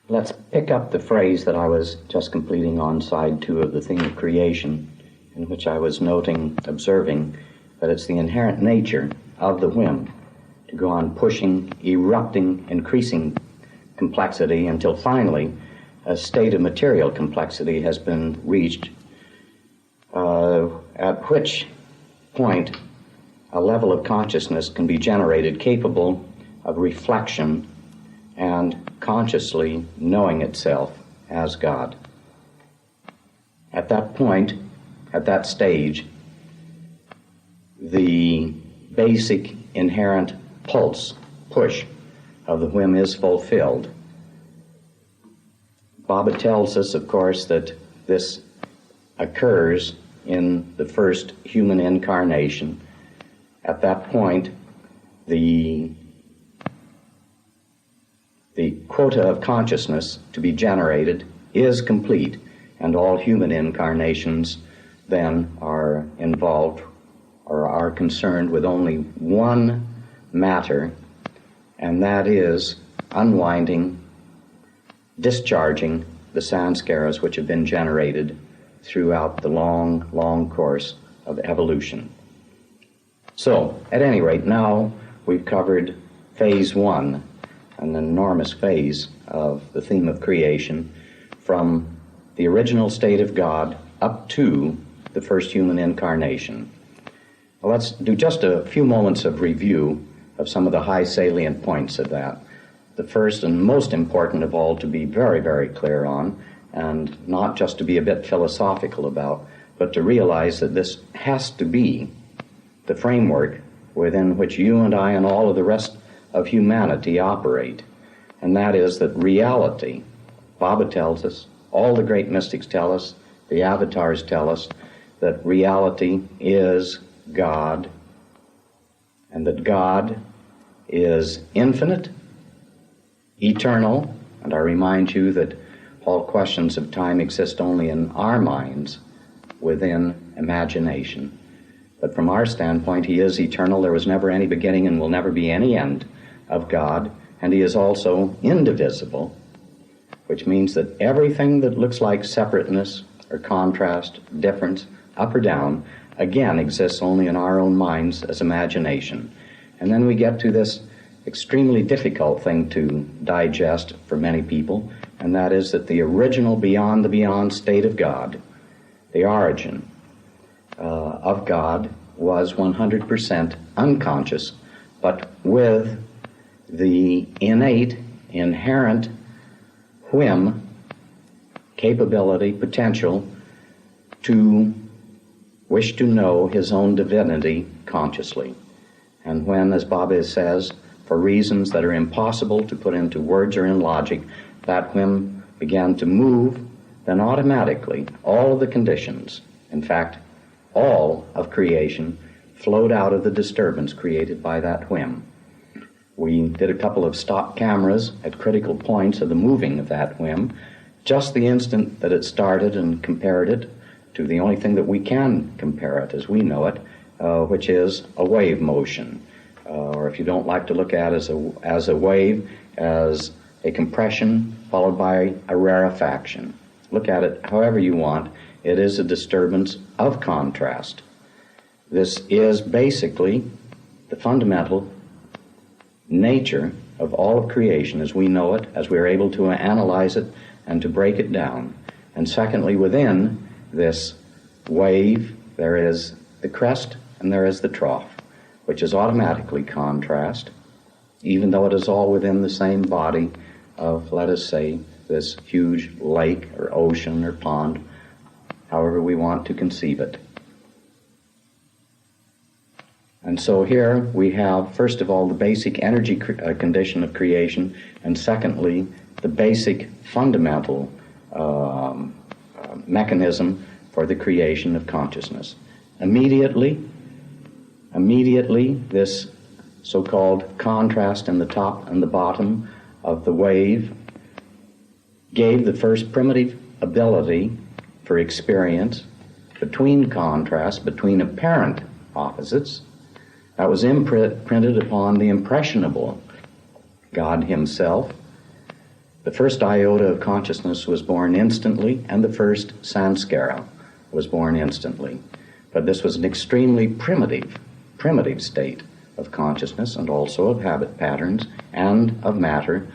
Let's pick up the phrase that I was just completing on side 2 of the theme of creation, in which I was observing that it's the inherent nature of the whim to go on pushing, erupting, increasing complexity until finally a state of material complexity has been reached, at which point a level of consciousness can be generated capable of reflection and consciously knowing itself as God. At that point, at that stage, the basic inherent push of the whim is fulfilled. Baba tells us, of course, that this occurs in the first human incarnation. At that point, the quota of consciousness to be generated is complete, and all human incarnations then are involved or are concerned with only one matter, and that is unwinding, discharging the sanskaras which have been generated throughout the long, long course of evolution. So, at any rate, now we've covered phase 1, an enormous phase of the theme of creation, from the original state of God up to the first human incarnation. Well, let's do just a few moments of review of some of the high salient points of that. The first and most important of all to be very, very clear on, and not just to be a bit philosophical about, but to realize that this has to be the framework within which you and I and all of the rest of humanity operate. And that is that reality, Baba tells us, all the great mystics tell us, the avatars tell us, that reality is God, and that God is infinite, eternal, and I remind you that all questions of time exist only in our minds, within imagination. But from our standpoint, He is eternal. There was never any beginning and will never be any end of God, and He is also indivisible, which means that everything that looks like separateness or contrast, difference, up or down, again exists only in our own minds as imagination. And then we get to this extremely difficult thing to digest for many people, and that is that the original beyond the beyond state of God, the origin of God, was 100% unconscious, but with the innate, inherent whim, capability, potential to wish to know His own divinity consciously. And when, as Baba says, for reasons that are impossible to put into words or in logic, that whim began to move, then automatically all of the conditions, in fact, all of creation, flowed out of the disturbance created by that whim. We did a couple of stop cameras at critical points of the moving of that whim, just the instant that it started, and compared it to the only thing that we can compare it as we know it, which is a wave motion. Or if you don't like to look at it as a wave, as a compression followed by a rarefaction. Look at it however you want. It is a disturbance of contrast. This is basically the fundamental nature of all of creation as we know it, as we are able to analyze it and to break it down. And secondly, within this wave, there is the crest and there is the trough, which is automatically contrast, even though it is all within the same body of, let us say, this huge lake or ocean or pond, however we want to conceive it. And so here we have, first of all, the basic energy condition of creation, and secondly, the basic fundamental mechanism for the creation of consciousness. Immediately, this so-called contrast in the top and the bottom of the wave gave the first primitive ability for experience between contrast, between apparent opposites, that was imprinted upon the impressionable God Himself, The first iota of consciousness was born instantly, and the first sanskara was born instantly. But this was an extremely primitive state of consciousness, and also of habit patterns and of matter.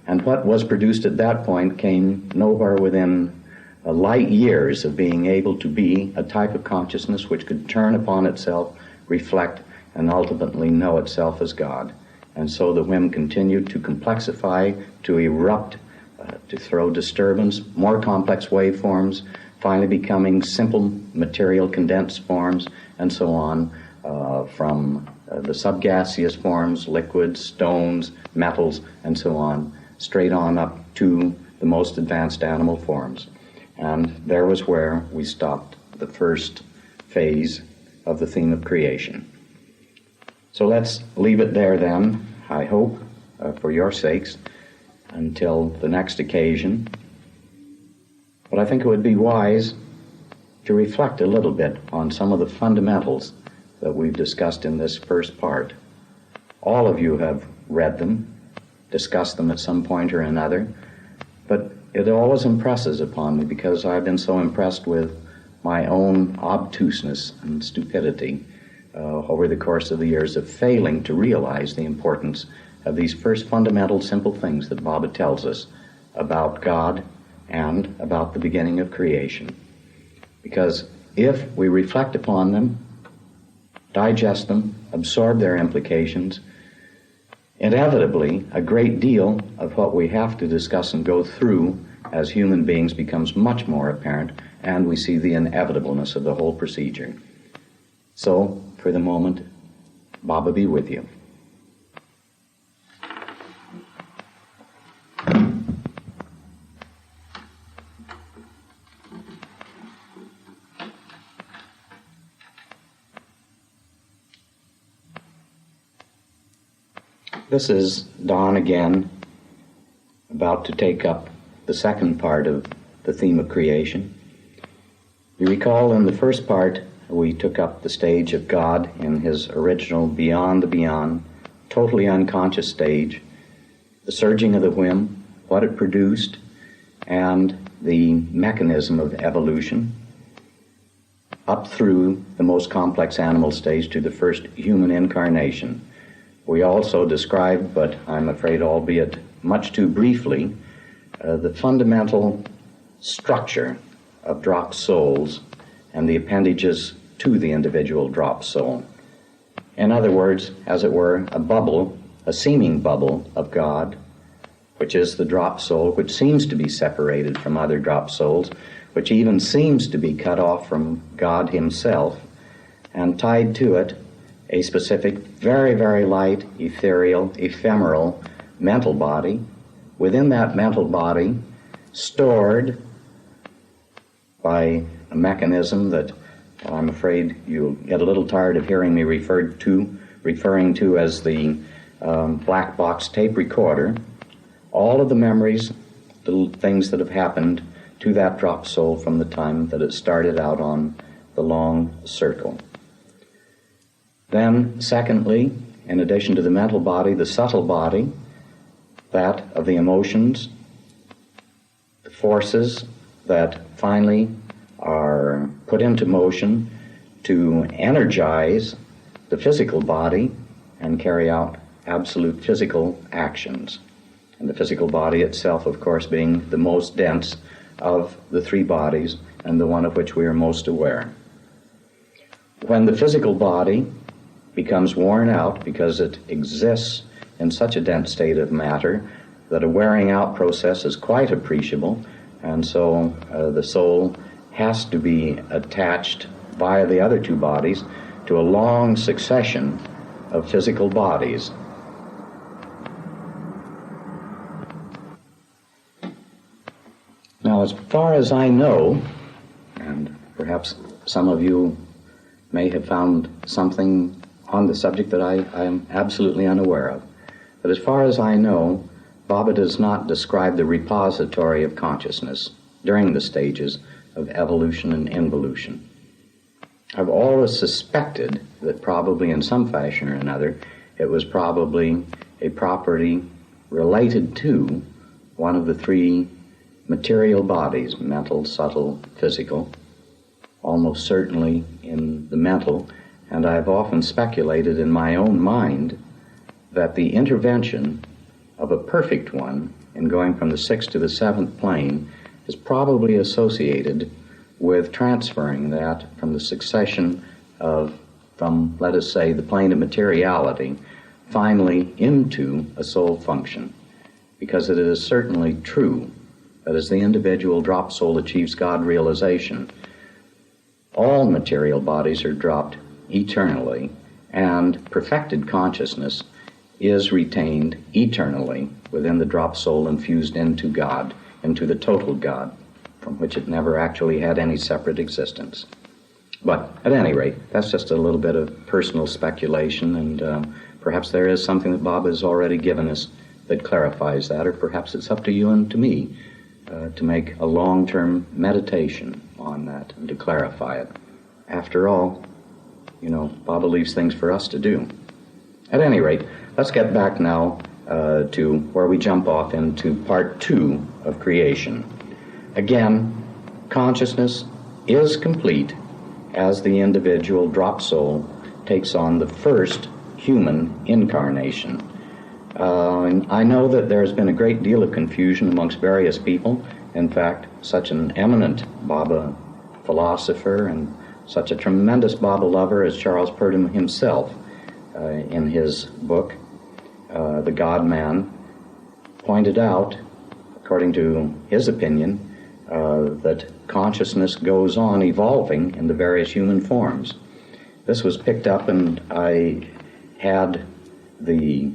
And what was produced at that point came nowhere within light years of being able to be a type of consciousness which could turn upon itself, reflect, and ultimately know itself as God. And so the whim continued to complexify, to erupt, to throw disturbance, more complex waveforms, finally becoming simple material condensed forms, and so on, from the subgaseous forms, liquids, stones, metals, and so on, straight on up to the most advanced animal forms. And there was where we stopped the first phase of the theme of creation. So let's leave it there then, I hope, for your sakes, until the next occasion. But I think it would be wise to reflect a little bit on some of the fundamentals that we've discussed in this first part. All of you have read them, discussed them at some point or another, but it always impresses upon me because I've been so impressed with my own obtuseness and stupidity over the course of the years of failing to realize the importance of these first fundamental simple things that Baba tells us about God and about the beginning of creation. Because if we reflect upon them, digest them, absorb their implications, inevitably a great deal of what we have to discuss and go through as human beings becomes much more apparent, and we see the inevitableness of the whole procedure. So, for the moment, Baba be with you. This is Don again, about to take up the second part of the theme of creation. You recall in the first part, we took up the stage of God in his original beyond the beyond, totally unconscious stage, the surging of the whim, what it produced, and the mechanism of evolution, up through the most complex animal stage to the first human incarnation. We also described, but I'm afraid albeit much too briefly, the fundamental structure of drop souls and the appendages to the individual drop soul. In other words, as it were, a bubble, a seeming bubble of God, which is the drop soul, which seems to be separated from other drop souls, which even seems to be cut off from God himself, and tied to it a specific, very, very light, ethereal, ephemeral mental body. Within that mental body, stored by a mechanism that I'm afraid you'll get a little tired of hearing me referring to as the black box tape recorder, all of the memories, the things that have happened to that drop soul from the time that it started out on the long circle. Then, secondly, in addition to the mental body, the subtle body, that of the emotions, the forces that finally are put into motion to energize the physical body and carry out absolute physical actions. And the physical body itself, of course, being the most dense of the three bodies and the one of which we are most aware. When the physical body becomes worn out because it exists in such a dense state of matter that a wearing out process is quite appreciable, and so the soul has to be attached via the other two bodies to a long succession of physical bodies. Now, as far as I know, and perhaps some of you may have found something on the subject that I am absolutely unaware of, but as far as I know, Baba does not describe the repository of consciousness during the stages of evolution and involution. I've always suspected that probably in some fashion or another, it was probably a property related to one of the three material bodies, mental, subtle, physical, almost certainly in the mental, and I've often speculated in my own mind that the intervention of a perfect one in going from the sixth to the seventh plane is probably associated with transferring that from the succession from, let us say, the plane of materiality, finally into a soul function. Because it is certainly true that as the individual drop soul achieves God realization, all material bodies are dropped eternally, and perfected consciousness is retained eternally within the drop soul infused into God, into the total God, from which it never actually had any separate existence. But at any rate, that's just a little bit of personal speculation, and perhaps there is something that Bob has already given us that clarifies that, or perhaps it's up to you and to me to make a long-term meditation on that and to clarify it. After all, Bob leaves things for us to do. At any rate, let's get back now to where we jump off into part 2 of creation. Again, consciousness is complete as the individual drop soul takes on the first human incarnation. And I know that there's been a great deal of confusion amongst various people. In fact, such an eminent Baba philosopher and such a tremendous Baba lover as Charles Purdom himself, in his book, The God Man, pointed out, according to his opinion, that consciousness goes on evolving in the various human forms. This was picked up, and I had the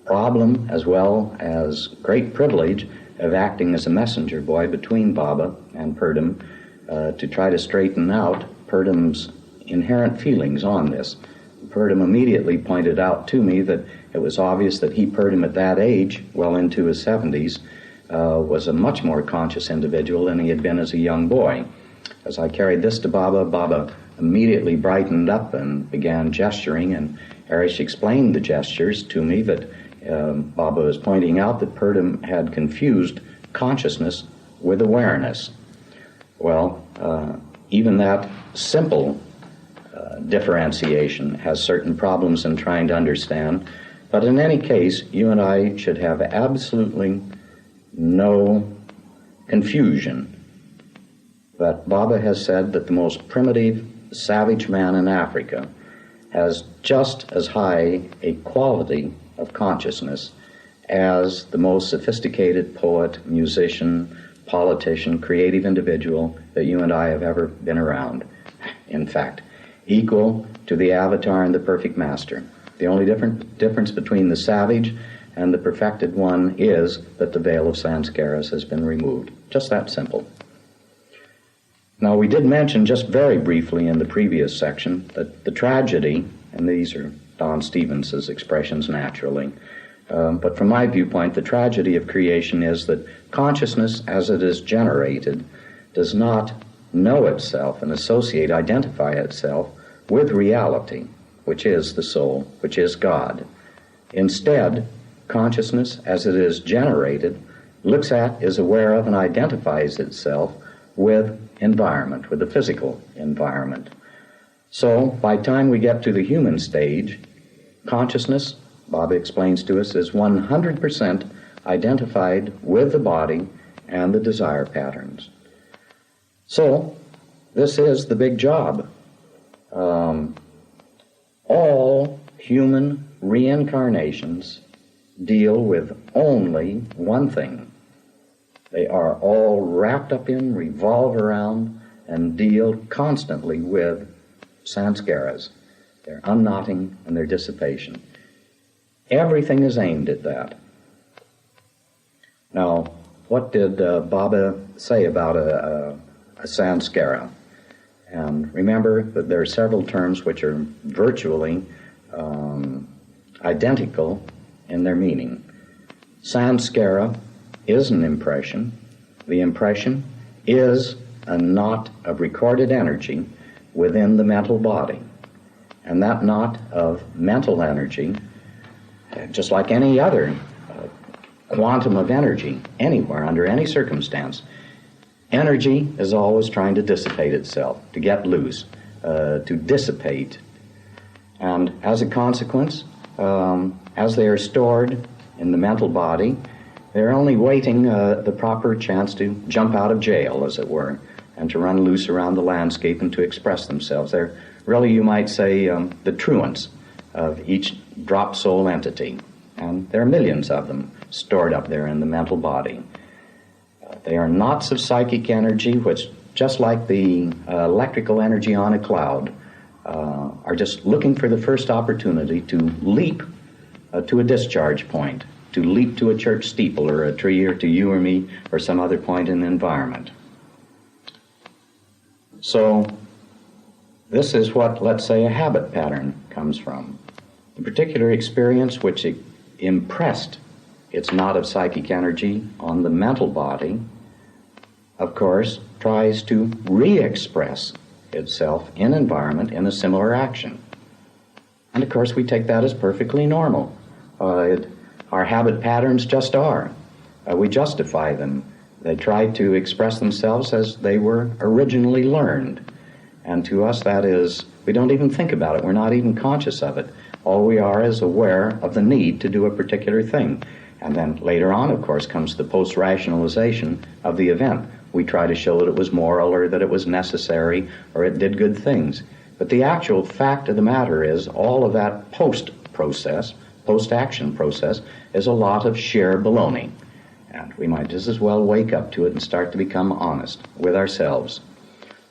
problem as well as great privilege of acting as a messenger boy between Baba and Purdom to try to straighten out Purdom's inherent feelings on this. Purdom immediately pointed out to me that it was obvious that Purdom at that age, well into his 70s, was a much more conscious individual than he had been as a young boy. As I carried this to Baba, Baba immediately brightened up and began gesturing, and Arish explained the gestures to me that Baba was pointing out that Purdom had confused consciousness with awareness. Well, even that simple differentiation has certain problems in trying to understand, but in any case, you and I should have absolutely no confusion that Baba has said that the most primitive savage man in Africa has just as high a quality of consciousness as the most sophisticated poet, musician, politician, creative individual that you and I have ever been around. In fact, equal to the avatar and the perfect master. The only difference between the savage and the perfected one is that the veil of sanskaras has been removed. Just that simple. Now, we did mention just very briefly in the previous section that the tragedy, and these are Don Stevens's expressions naturally, but from my viewpoint, the tragedy of creation is that consciousness as it is generated does not know itself and identify itself with reality, which is the soul, which is God. Instead, consciousness as it is generated looks at, is aware of, and identifies itself with environment, with the physical environment. So, by the time we get to the human stage, consciousness, Baba explains to us, is 100% identified with the body and the desire patterns. So, this is the big job. All human reincarnations deal with only one thing. They are all wrapped up in, revolve around, and deal constantly with sanskaras, their unknotting and their dissipation. Everything is aimed at that. Now, what did Baba say about a sanskara? And remember that there are several terms which are virtually identical in their meaning. Sanskara is an impression. The impression is a knot of recorded energy within the mental body. And that knot of mental energy, just like any other quantum of energy anywhere, under any circumstance, energy is always trying to dissipate itself, to get loose, to dissipate. And as a consequence, as they are stored in the mental body, they're only waiting the proper chance to jump out of jail, as it were, and to run loose around the landscape and to express themselves. They're really, you might say, the truants of each drop soul entity. And there are millions of them stored up there in the mental body. They are knots of psychic energy which, just like the electrical energy on a cloud, are just looking for the first opportunity to leap to a discharge point, to leap to a church steeple or a tree or to you or me or some other point in the environment. So this is what, let's say, a habit pattern comes from. The particular experience which impressed its knot of psychic energy on the mental body, of course, tries to re-express itself in environment in a similar action. And of course we take that as perfectly normal. Our habit patterns just are. We justify them. They try to express themselves as they were originally learned. And to us that is, we don't even think about it. We're not even conscious of it. All we are is aware of the need to do a particular thing. And then later on, of course, comes the post-rationalization of the event. We try to show that it was moral or that it was necessary or it did good things. But the actual fact of the matter is all of that post-action process is a lot of sheer baloney. And we might just as well wake up to it and start to become honest with ourselves.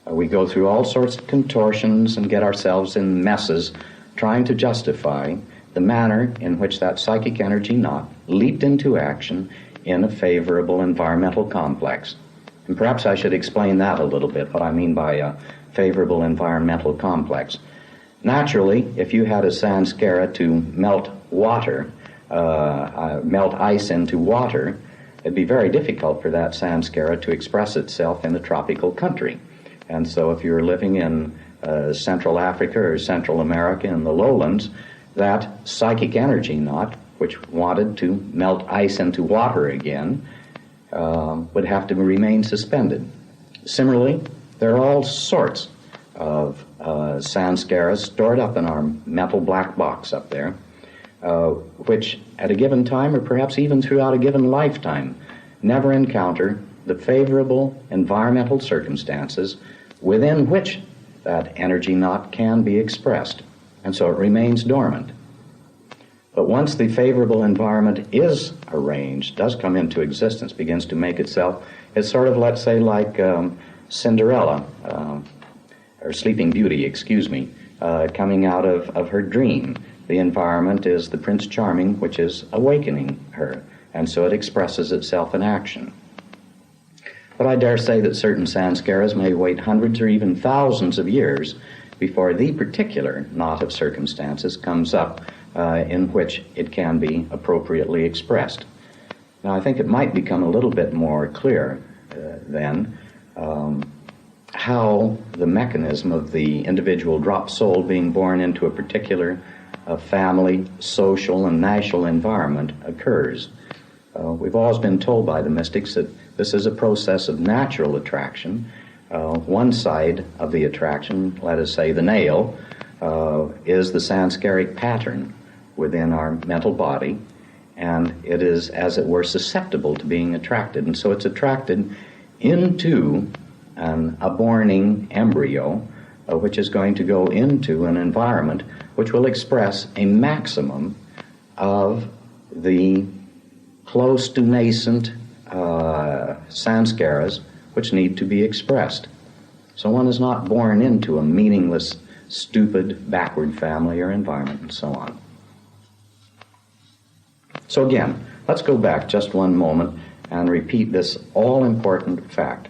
We go through all sorts of contortions and get ourselves in messes trying to justify the manner in which that psychic energy knot leaped into action in a favorable environmental complex. And perhaps I should explain that a little bit, what I mean by a favorable environmental complex. Naturally, if you had a Sanskara to melt water, melt ice into water, it'd be very difficult for that Sanskara to express itself in a tropical country. And so if you're living in Central Africa or Central America in the lowlands, that psychic energy knot, which wanted to melt ice into water again, would have to remain suspended. Similarly, there are all sorts of Sanskaras stored up in our mental black box up there, which at a given time, or perhaps even throughout a given lifetime, never encounter the favorable environmental circumstances within which that energy knot can be expressed. And so it remains dormant. But once the favorable environment is arranged, does come into existence, begins to make itself, it's sort of, let's say, like Cinderella, or Sleeping Beauty, coming out of her dream. The environment is the Prince Charming, which is awakening her, and so it expresses itself in action. But I dare say that certain Sanskaras may wait hundreds or even thousands of years before the particular knot of circumstances comes up in which it can be appropriately expressed. Now, I think it might become a little bit more clear then how the mechanism of the individual drop soul being born into a particular family, social, and national environment occurs. We've always been told by the mystics that this is a process of natural attraction. One side of the attraction, let us say the nail, is the sanskaric pattern within our mental body, and it is, as it were, susceptible to being attracted. And so it's attracted into an aborning embryo, which is going to go into an environment which will express a maximum of the close to nascent sanskaras which need to be expressed. So one is not born into a meaningless, stupid, backward family or environment, and so on. So again, let's go back just one moment and repeat this all-important fact,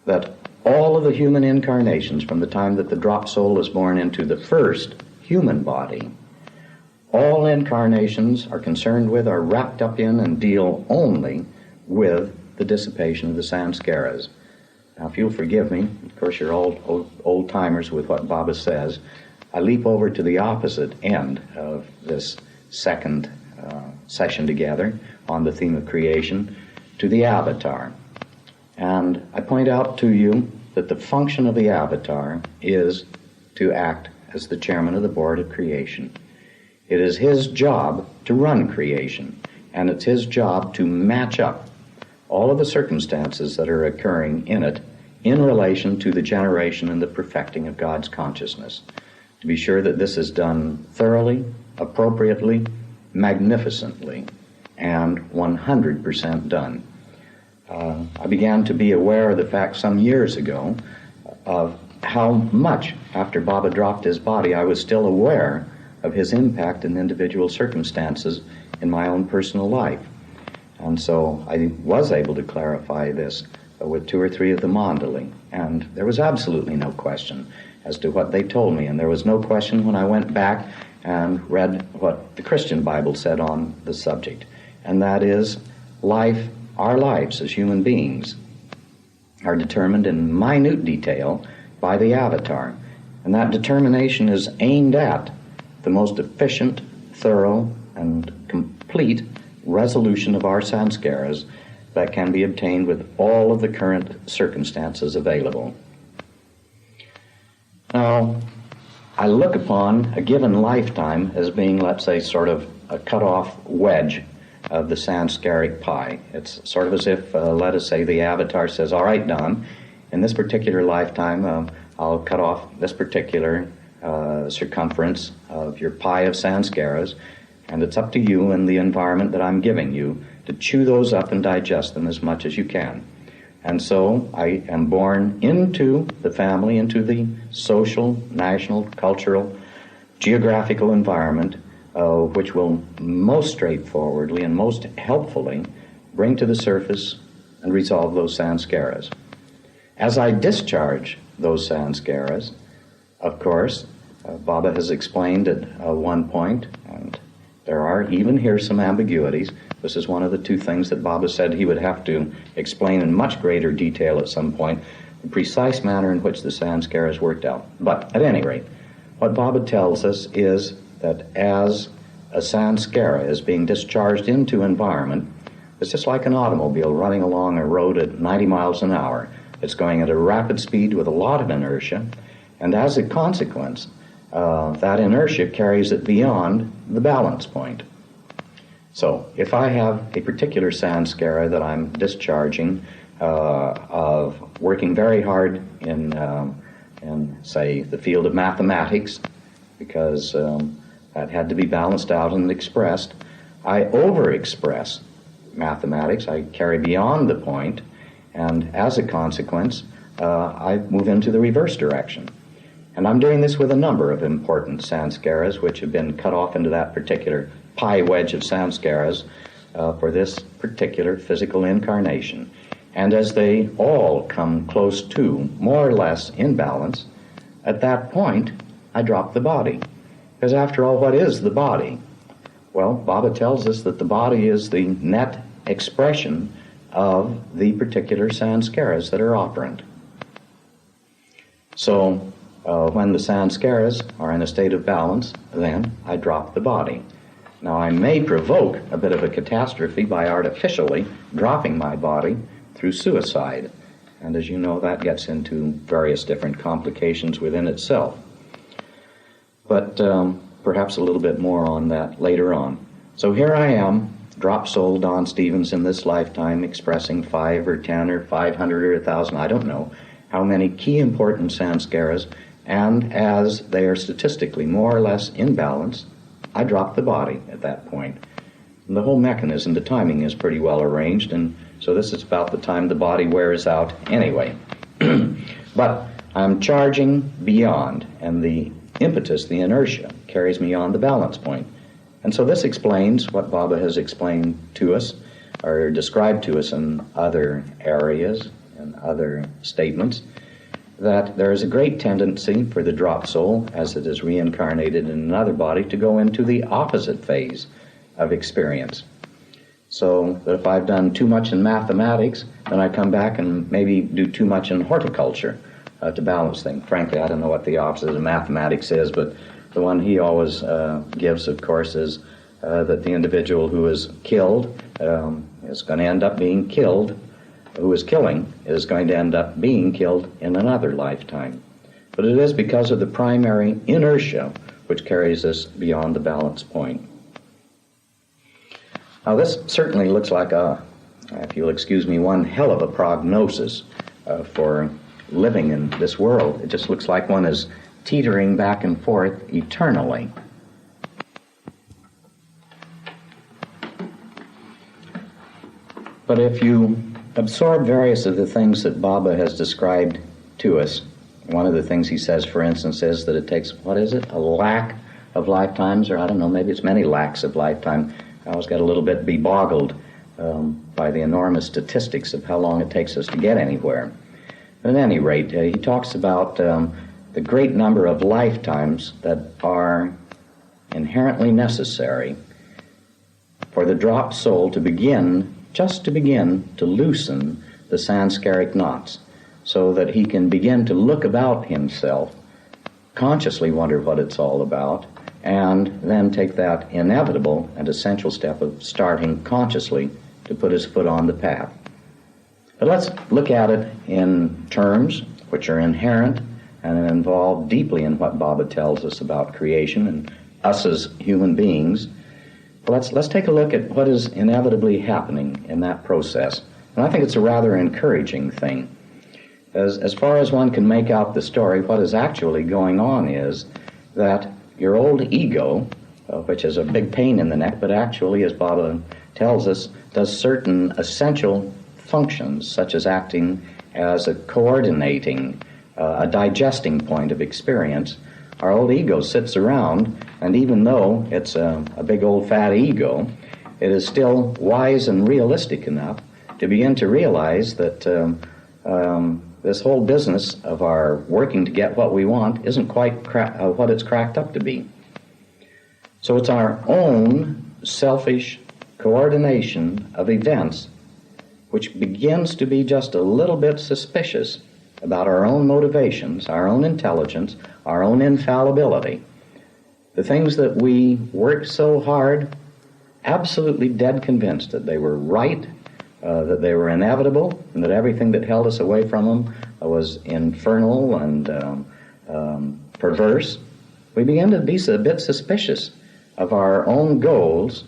that all of the human incarnations from the time that the drop soul is born into the first human body, all incarnations are concerned with, are wrapped up in, and deal only with the dissipation of the sanskaras. Now, if you'll forgive me, of course you're old-timers with what Baba says, I leap over to the opposite end of this second session together on the theme of creation, to the avatar. And I point out to you that the function of the avatar is to act as the chairman of the board of creation. It is his job to run creation, and it's his job to match up all of the circumstances that are occurring in it in relation to the generation and the perfecting of God's consciousness, to be sure that this is done thoroughly, appropriately, magnificently, and 100% done. I began to be aware of the fact some years ago of how much, after Baba dropped his body, I was still aware of his impact in individual circumstances in my own personal life. And so I was able to clarify this with 2 or 3 of the Mandali, and there was absolutely no question as to what they told me, and there was no question when I went back and read what the Christian Bible said on the subject, and that is life, our lives as human beings, are determined in minute detail by the avatar, and that determination is aimed at the most efficient, thorough, and complete resolution of our sanskaras that can be obtained with all of the current circumstances available. Now, I look upon a given lifetime as being, let's say, sort of a cut-off wedge of the sanskaric pie. It's sort of as if, let us say, the avatar says, all right, Don, in this particular lifetime, I'll cut off this particular circumference of your pie of sanskaras, and it's up to you and the environment that I'm giving you to chew those up and digest them as much as you can. And so I am born into the family, into the social, national, cultural, geographical environment, which will most straightforwardly and most helpfully bring to the surface and resolve those sanskaras. As I discharge those sanskaras, of course, Baba has explained at one point, and there are even here some ambiguities. This is one of the 2 things that Baba said he would have to explain in much greater detail at some point, the precise manner in which the sanskaras worked out. But at any rate, what Baba tells us is that as a sanskara is being discharged into environment, it's just like an automobile running along a road at 90 miles an hour. It's going at a rapid speed with a lot of inertia, and as a consequence, that inertia carries it beyond the balance point. So if I have a particular sanskara that I'm discharging of working very hard in say, the field of mathematics, because that had to be balanced out and expressed, I overexpress mathematics. I carry beyond the point, and as a consequence, I move into the reverse direction. And I'm doing this with a number of important sanskaras which have been cut off into that particular pie wedge of sanskaras for this particular physical incarnation. And as they all come close to, more or less in balance, at that point, I drop the body. Because after all, what is the body? Well, Baba tells us that the body is the net expression of the particular sanskaras that are operant. So, when the sanskaras are in a state of balance, then I drop the body. Now, I may provoke a bit of a catastrophe by artificially dropping my body through suicide. And as you know, that gets into various different complications within itself. But perhaps a little bit more on that later on. So here I am, drop soul Don Stevens in this lifetime, expressing 5 or 10 or 500 or 1,000, I don't know, how many key important sanskaras, and as they are statistically more or less in balance, I drop the body at that point. And the whole mechanism, the timing is pretty well arranged, and so this is about the time the body wears out anyway. But I'm charging beyond, and the impetus, the inertia, carries me on the balance point. And so this explains what Baba has explained to us, or described to us in other areas and other statements, that there is a great tendency for the drop soul, as it is reincarnated in another body, to go into the opposite phase of experience. So that if I've done too much in mathematics, then I come back and maybe do too much in horticulture to balance things. Frankly, I don't know what the opposite of mathematics is, but the one he always gives, of course, is that the individual who is killed is going to end up being killed, who is killing is going to end up being killed in another lifetime. But it is because of the primary inertia which carries us beyond the balance point. Now this certainly looks like if you'll excuse me, one hell of a prognosis for living in this world. It just looks like one is teetering back and forth eternally. But if you absorb various of the things that Baba has described to us, one of the things he says, for instance, is that it takes, a lack of lifetimes, or I don't know, maybe it's many lacks of lifetime. I always get a little bit beboggled by the enormous statistics of how long it takes us to get anywhere. But at any rate, he talks about the great number of lifetimes that are inherently necessary for the dropped soul to begin to loosen the sanskaric knots, so that he can begin to look about himself, consciously wonder what it's all about, and then take that inevitable and essential step of starting consciously to put his foot on the path. But let's look at it in terms which are inherent and involved deeply in what Baba tells us about creation and us as human beings. Let's take a look at what is inevitably happening in that process. And I think it's a rather encouraging thing. As far as one can make out the story, what is actually going on is that your old ego, which is a big pain in the neck, but actually, as Baba tells us, does certain essential functions, such as acting as a coordinating, a digesting point of experience. Our old ego sits around, and even though it's a big old fat ego, it is still wise and realistic enough to begin to realize that this whole business of our working to get what we want isn't quite what it's cracked up to be. So it's our own selfish coordination of events which begins to be just a little bit suspicious about our own motivations, our own intelligence, our own infallibility. The things that we worked so hard, absolutely dead convinced that they were right, that they were inevitable, and that everything that held us away from them was infernal and perverse, we begin to be a bit suspicious of our own goals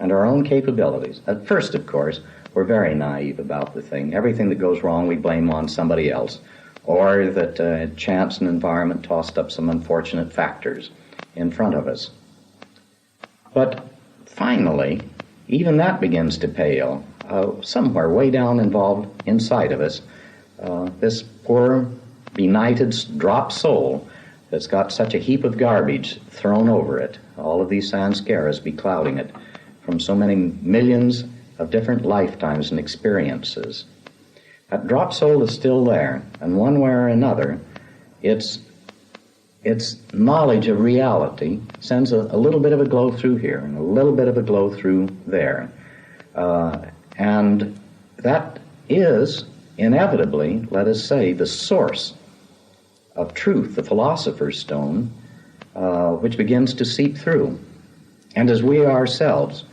and our own capabilities. At first, of course, we're very naive about the thing. Everything that goes wrong we blame on somebody else, or that chance and environment tossed up some unfortunate factors in front of us. But finally, even that begins to pale. Somewhere way down involved inside of us, this poor, benighted, dropped soul that's got such a heap of garbage thrown over it, all of these sanskaras beclouding it from so many millions of different lifetimes and experiences. That dropped soul is still there, and one way or another, its knowledge of reality sends a little bit of a glow through here and a little bit of a glow through there. And that is inevitably, let us say, the source of truth, the philosopher's stone, which begins to seep through. And as we ourselves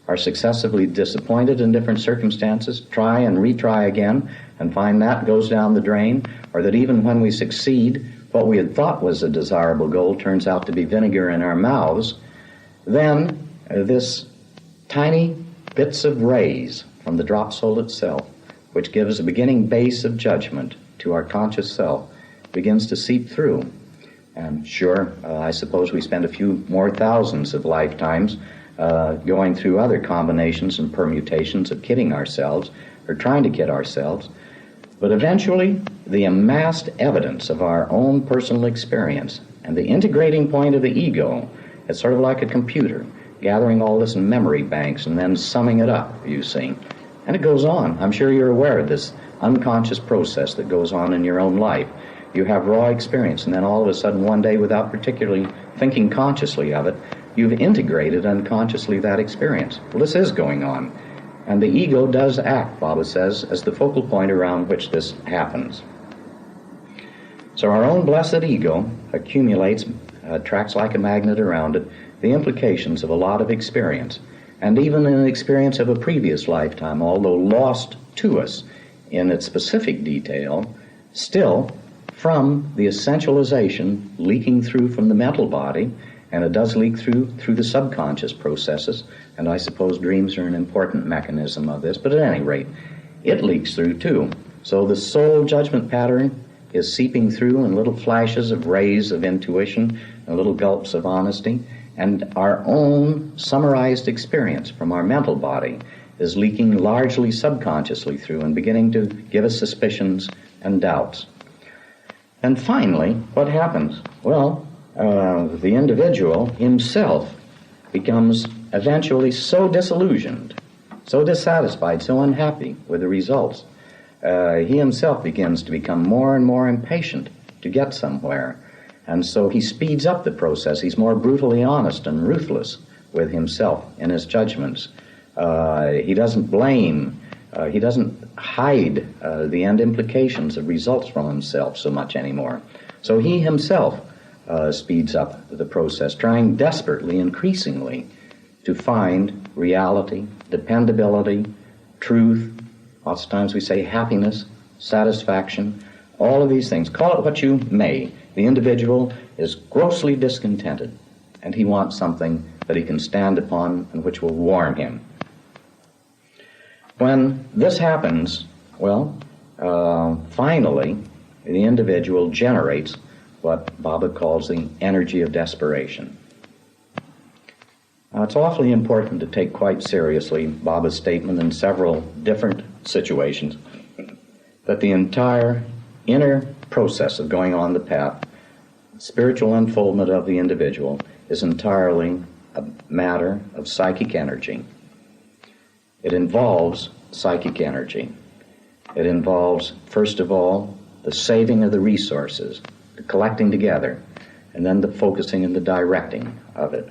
are successively disappointed in different circumstances, try and retry again, and find that goes down the drain, or that even when we succeed, what we had thought was a desirable goal turns out to be vinegar in our mouths, then this tiny bits of rays from the drop soul itself, which gives a beginning base of judgment to our conscious self, begins to seep through. And sure, I suppose we spend a few more thousands of lifetimes going through other combinations and permutations of kidding ourselves, or trying to kid ourselves. But eventually, the amassed evidence of our own personal experience and the integrating point of the ego, it's sort of like a computer, gathering all this in memory banks and then summing it up, you see. And it goes on. I'm sure you're aware of this unconscious process that goes on in your own life. You have raw experience, and then all of a sudden one day, without particularly thinking consciously of it, you've integrated unconsciously that experience. Well, this is going on. And the ego does act, Baba says, as the focal point around which this happens. So our own blessed ego accumulates, attracts like a magnet around it, the implications of a lot of experience, and even an experience of a previous lifetime, although lost to us in its specific detail, still from the essentialization leaking through from the mental body, and it does leak through the subconscious processes, and I suppose dreams are an important mechanism of this, but at any rate, it leaks through too. So the soul judgment pattern is seeping through in little flashes of rays of intuition and little gulps of honesty, and our own summarized experience from our mental body is leaking largely subconsciously through and beginning to give us suspicions and doubts. And finally, what happens? Well, the individual himself becomes eventually so disillusioned, so dissatisfied, so unhappy with the results. He himself begins to become more and more impatient to get somewhere. And so he speeds up the process. He's more brutally honest and ruthless with himself in his judgments. He doesn't blame. He doesn't hide the end implications of results from himself so much anymore. So he himself speeds up the process, trying desperately, increasingly, to find reality, dependability, truth. Lots of times we say happiness, satisfaction, all of these things. Call it what you may. The individual is grossly discontented, and he wants something that he can stand upon and which will warm him. When this happens, well, finally, the individual generates what Baba calls the energy of desperation. Now, it's awfully important to take quite seriously Baba's statement in several different situations that the entire inner process of going on the path, spiritual unfoldment of the individual, is entirely a matter of psychic energy. It involves psychic energy. It involves, first of all, the saving of the resources, the collecting together, and then the focusing and the directing of it.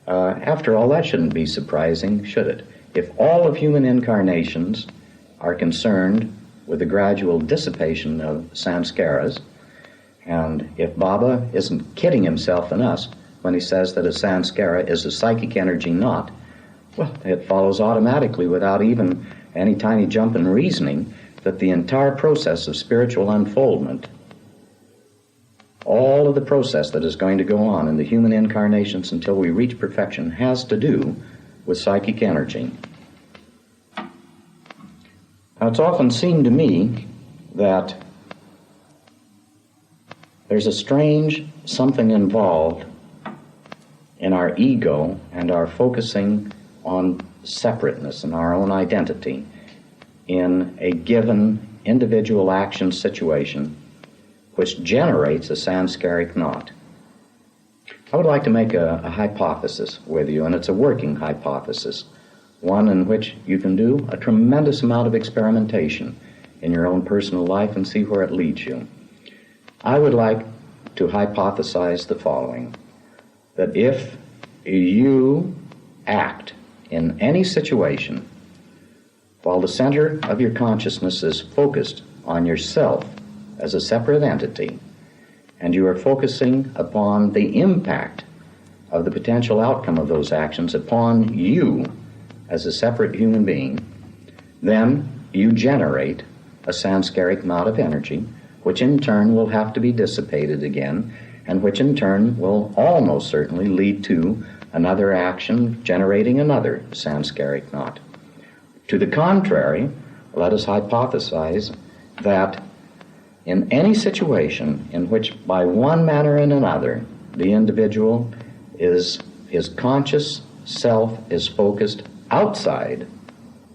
After all, that shouldn't be surprising, should it? If all of human incarnations are concerned with the gradual dissipation of sanskaras, and if Baba isn't kidding himself and us when he says that a sanskara is a psychic energy knot, well, it follows automatically without even any tiny jump in reasoning that the entire process of spiritual unfoldment, all of the process that is going to go on in the human incarnations until we reach perfection, has to do with psychic energy. Now, it's often seemed to me that there's a strange something involved in our ego and our focusing on separateness and our own identity in a given individual action situation which generates a sanskaric knot. I would like to make a hypothesis with you, and it's a working hypothesis, one in which you can do a tremendous amount of experimentation in your own personal life and see where it leads you. I would like to hypothesize the following, that if you act in any situation while the center of your consciousness is focused on yourself as a separate entity, and you are focusing upon the impact of the potential outcome of those actions upon you as a separate human being, then you generate a sanskaric knot of energy, which in turn will have to be dissipated again, and which in turn will almost certainly lead to another action generating another sanskaric knot. To the contrary, let us hypothesize that in any situation in which by one manner and another the individual his conscious self is focused outside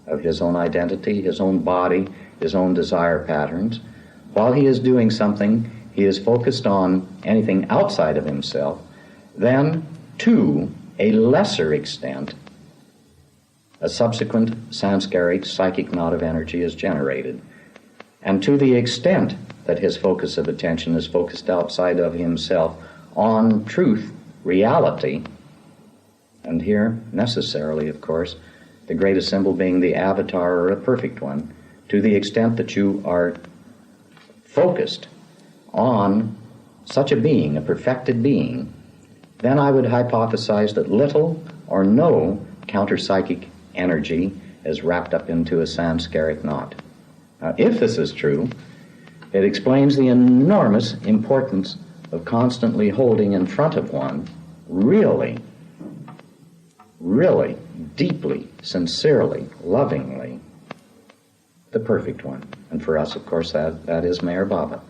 of his own identity, his own body, his own desire patterns, while he is doing something, he is focused on anything outside of himself, then to a lesser extent, a subsequent sanskaric psychic knot of energy is generated. And to the extent that his focus of attention is focused outside of himself on truth, reality, and here, necessarily, of course, the greatest symbol being the avatar or a perfect one, to the extent that you are focused on such a being, a perfected being, then I would hypothesize that little or no counter-psychic energy is wrapped up into a samskaric knot. Now, if this is true, it explains the enormous importance of constantly holding in front of one really, deeply, sincerely, lovingly, the perfect one. And for us, of course, that is Meher Baba.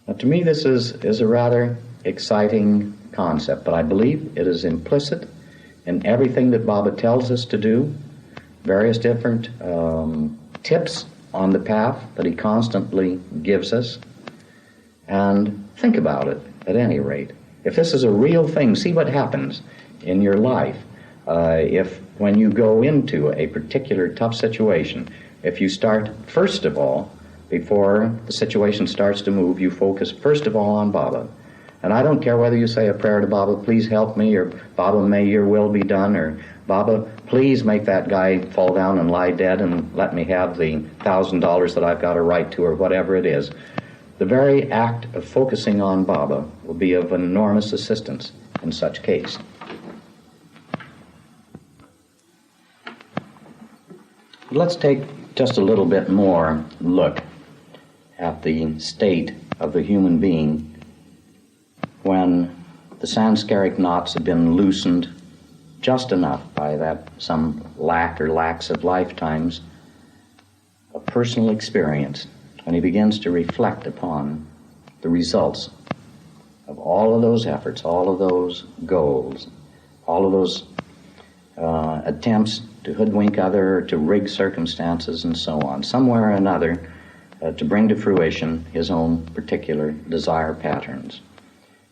Now, to me, this is a rather exciting concept, but I believe it is implicit in everything that Baba tells us to do, various different tips on the path that he constantly gives us. And think about it, at any rate. If this is a real thing, see what happens in your life. If when you go into a particular tough situation, if you start, first of all, before the situation starts to move, you focus first of all on Baba. And I don't care whether you say a prayer to Baba, please help me, or Baba, may your will be done, or Baba, please make that guy fall down and lie dead and let me have the $1,000 that I've got a right to, or whatever it is. The very act of focusing on Baba will be of enormous assistance in such case. Let's take just a little bit more look at the state of the human being when the samskaric knots have been loosened just enough by that some lack or lacks of lifetimes of personal experience, when he begins to reflect upon the results of all of those efforts, all of those goals, all of those attempts to hoodwink other, to rig circumstances and so on, somewhere or another to bring to fruition his own particular desire patterns.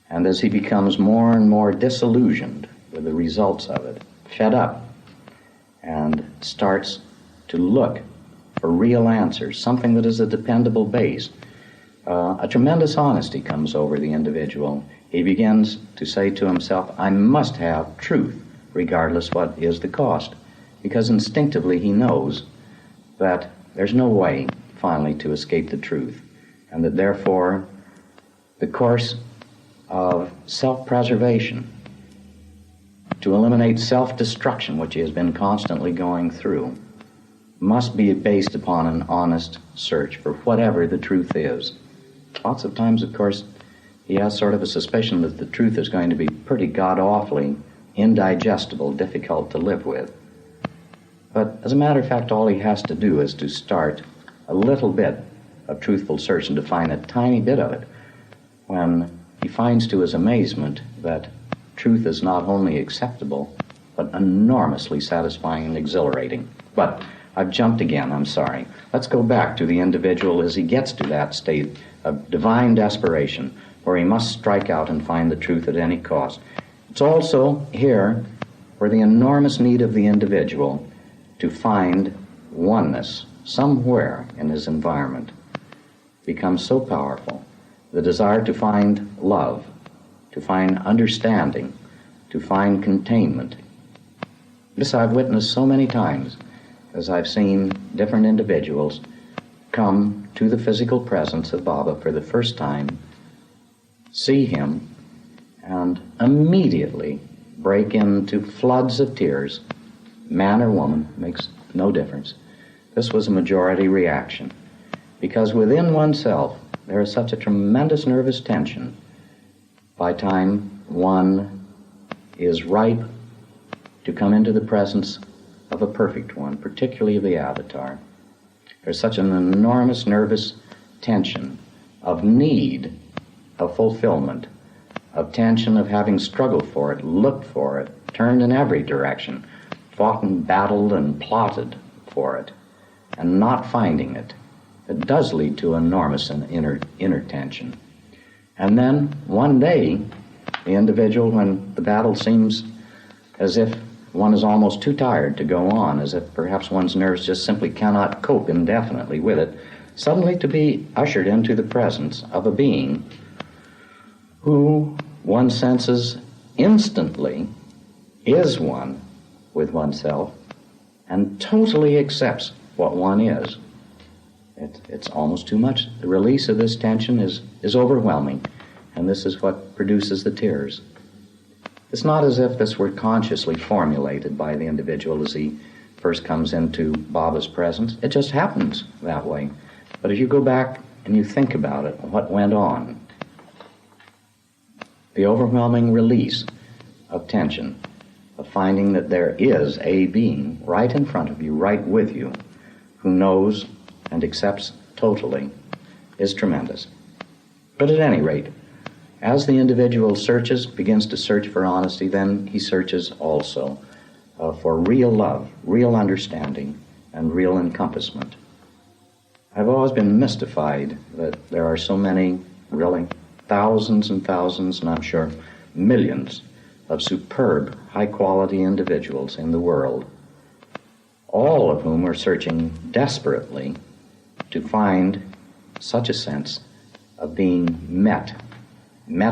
And as he becomes more and more disillusioned with the results of it, fed up, and starts to look for real answers, something that is a dependable base, a tremendous honesty comes over the individual. He begins to say to himself, I must have truth, regardless what is the cost, because instinctively he knows that there's no way finally to escape the truth, and that therefore the course of self-preservation, to eliminate self-destruction, which he has been constantly going through, must be based upon an honest search for whatever the truth is. Lots of times, of course, he has sort of a suspicion that the truth is going to be pretty god-awfully indigestible, difficult to live with. But as a matter of fact, all he has to do is to start a little bit of truthful search and to find a tiny bit of it, when he finds to his amazement that truth is not only acceptable, but enormously satisfying and exhilarating. But I've jumped again, I'm sorry. Let's go back to the individual as he gets to that state of divine desperation, where he must strike out and find the truth at any cost. It's also here where the enormous need of the individual to find oneness somewhere in his environment becomes so powerful. The desire to find love, to find understanding, to find containment. This I've witnessed so many times as I've seen different individuals come to the physical presence of Baba for the first time, see him, and immediately break into floods of tears. Man or woman, makes no difference. This was a majority reaction, because within oneself there is such a tremendous nervous tension by time one is ripe to come into the presence of a perfect one, particularly of the avatar. There's such an enormous nervous tension of need, of fulfillment, of tension of having struggled for it, looked for it, turned in every direction, fought and battled and plotted for it, and not finding it. It does lead to enormous and inner tension. And then one day, the individual, when the battle seems as if one is almost too tired to go on, as if perhaps one's nerves just simply cannot cope indefinitely with it, suddenly to be ushered into the presence of a being who one senses instantly is one with oneself and totally accepts what one is. It's almost too much. The release of this tension is overwhelming, and this is what produces the tears. It's not as if this were consciously formulated by the individual as he first comes into Baba's presence. It just happens that way. But if you go back and you think about it, what went on, the overwhelming release of tension, of finding that there is a being right in front of you, right with you, who knows and accepts totally, is tremendous. But at any rate, as the individual begins to search for honesty, then he searches also for real love, real understanding, and real encompassment. I've always been mystified that there are so many, really, thousands and thousands, and I'm sure millions, of superb, high-quality individuals in the world, all of whom are searching desperately to find such a sense of being met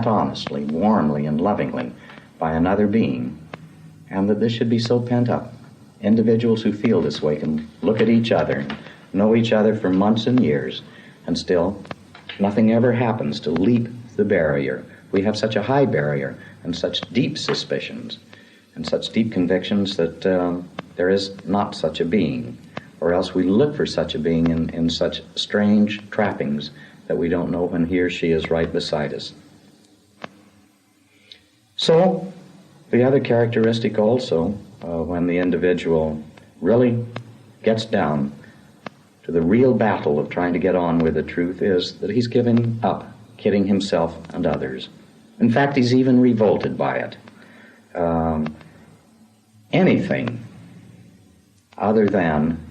honestly, warmly, and lovingly by another being, and that this should be so pent up. Individuals who feel this way can look at each other and know each other for months and years, and still nothing ever happens to leap the barrier. We have such a high barrier and such deep suspicions and such deep convictions that there is not such a being, or else we look for such a being in such strange trappings that we don't know when he or she is right beside us. So, the other characteristic also, when the individual really gets down to the real battle of trying to get on with the truth, is that he's giving up kidding himself and others. In fact, he's even revolted by it. Anything other than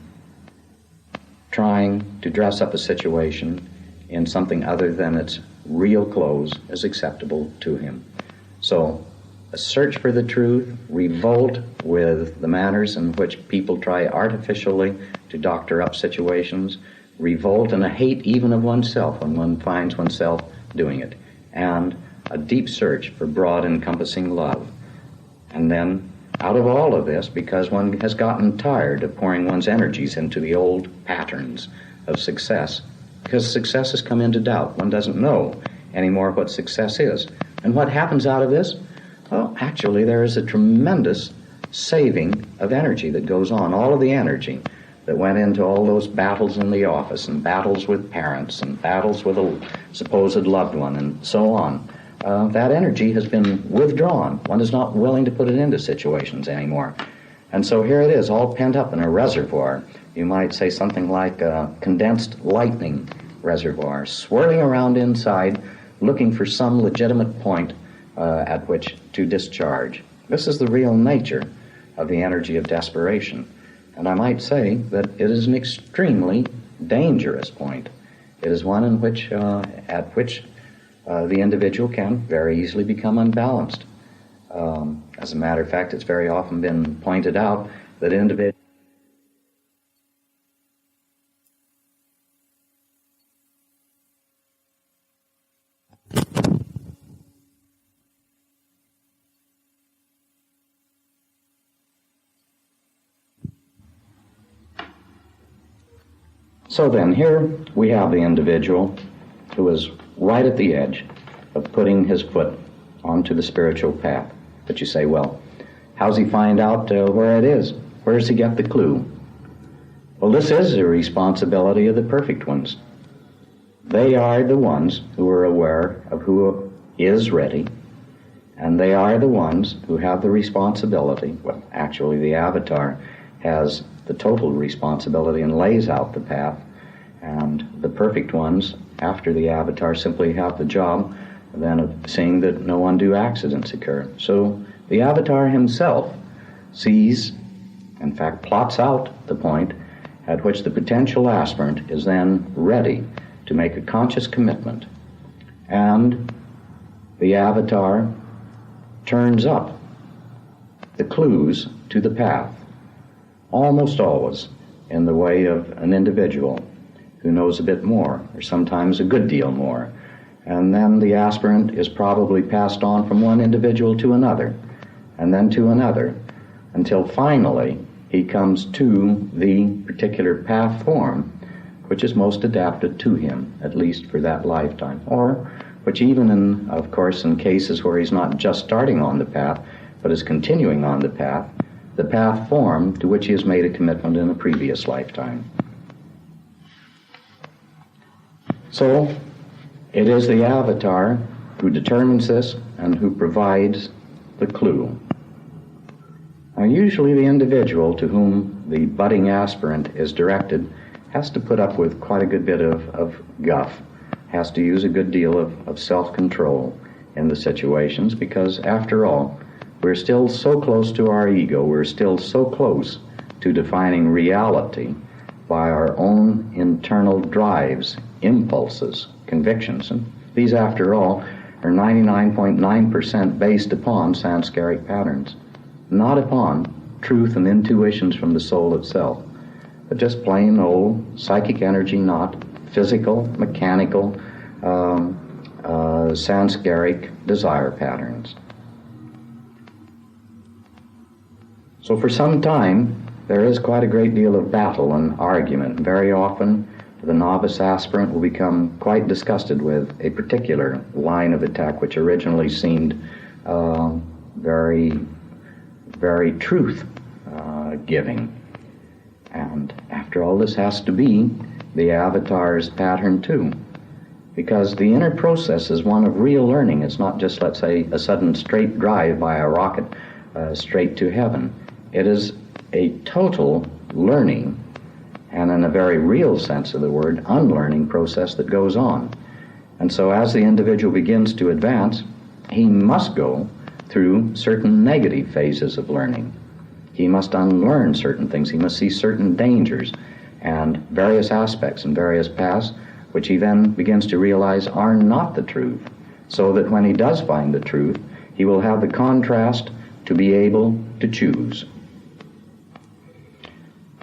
trying to dress up a situation in something other than its real clothes is acceptable to him. So, a search for the truth, revolt with the manners in which people try artificially to doctor up situations, revolt and a hate even of oneself when one finds oneself doing it, and a deep search for broad encompassing love. And then, out of all of this, because one has gotten tired of pouring one's energies into the old patterns of success, because success has come into doubt. One doesn't know anymore what success is. And what happens out of this? Well, actually, there is a tremendous saving of energy that goes on. All of the energy that went into all those battles in the office, and battles with parents, and battles with a supposed loved one, and so on. That energy has been withdrawn. One is not willing to put it into situations anymore. And so here it is, all pent up in a reservoir. You might say something like a condensed lightning reservoir, swirling around inside, looking for some legitimate point at which to discharge. This is the real nature of the energy of desperation. And I might say that it is an extremely dangerous point. It is one in which, at which the individual can very easily become unbalanced. As a matter of fact, it's very often been pointed out that individuals So then, here we have the individual who is right at the edge of putting his foot onto the spiritual path. But you say, well, how's he find out where it is? Where does he get the clue? Well, this is a responsibility of the perfect ones. They are the ones who are aware of who is ready, and they are the ones who have the responsibility. Well, actually, the avatar has the total responsibility and lays out the path, and the perfect ones, after the avatar, simply have the job then of seeing that no undue accidents occur. So the avatar himself sees, in fact plots out the point at which the potential aspirant is then ready to make a conscious commitment, and the avatar turns up the clues to the path, almost always in the way of an individual who knows a bit more, or sometimes a good deal more. And then the aspirant is probably passed on from one individual to another, and then to another, until finally he comes to the particular path form which is most adapted to him, at least for that lifetime, or which even in, of course, in cases where he's not just starting on the path, but is continuing on the path formed to which he has made a commitment in a previous lifetime. So, it is the avatar who determines this and who provides the clue. Now, usually the individual to whom the budding aspirant is directed has to put up with quite a good bit of guff, has to use a good deal of self-control in the situations, because after all, we're still so close to our ego, we're still so close to defining reality by our own internal drives, impulses, convictions. And these, after all, are 99.9% based upon sanskaric patterns, not upon truth and intuitions from the soul itself, but just plain old psychic energy, not physical, mechanical, sanskaric desire patterns. So for some time, there is quite a great deal of battle and argument. Very often, the novice aspirant will become quite disgusted with a particular line of attack which originally seemed very, very truth-giving. And after all, this has to be the avatar's pattern too, because the inner process is one of real learning. It's not just, let's say, a sudden straight drive by a rocket straight to heaven. It is a total learning, and in a very real sense of the word, unlearning process that goes on. And so as the individual begins to advance, he must go through certain negative phases of learning. He must unlearn certain things. He must see certain dangers and various aspects and various paths which he then begins to realize are not the truth, so that when he does find the truth, he will have the contrast to be able to choose.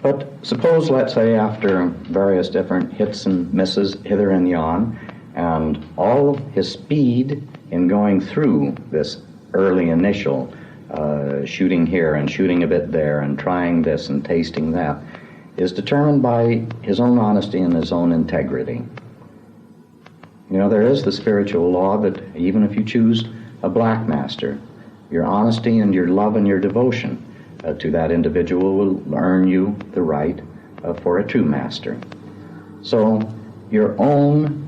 But suppose, let's say, after various different hits and misses hither and yon, and all his speed in going through this early initial shooting here and shooting a bit there and trying this and tasting that is determined by his own honesty and his own integrity. You know, there is the spiritual law that even if you choose a black master, your honesty and your love and your devotion to that individual will earn you the right for a true master. So your own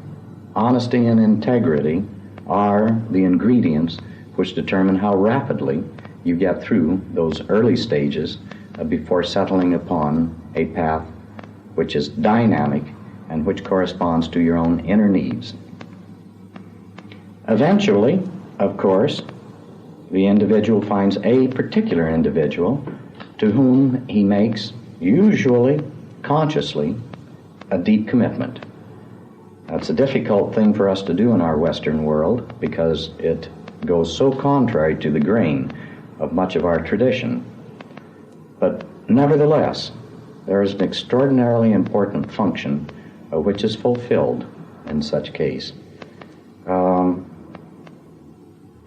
honesty and integrity are the ingredients which determine how rapidly you get through those early stages before settling upon a path which is dynamic and which corresponds to your own inner needs. Eventually, of course, the individual finds a particular individual to whom he makes, usually consciously, a deep commitment. That's a difficult thing for us to do in our Western world because it goes so contrary to the grain of much of our tradition. But nevertheless, there is an extraordinarily important function which is fulfilled in such case.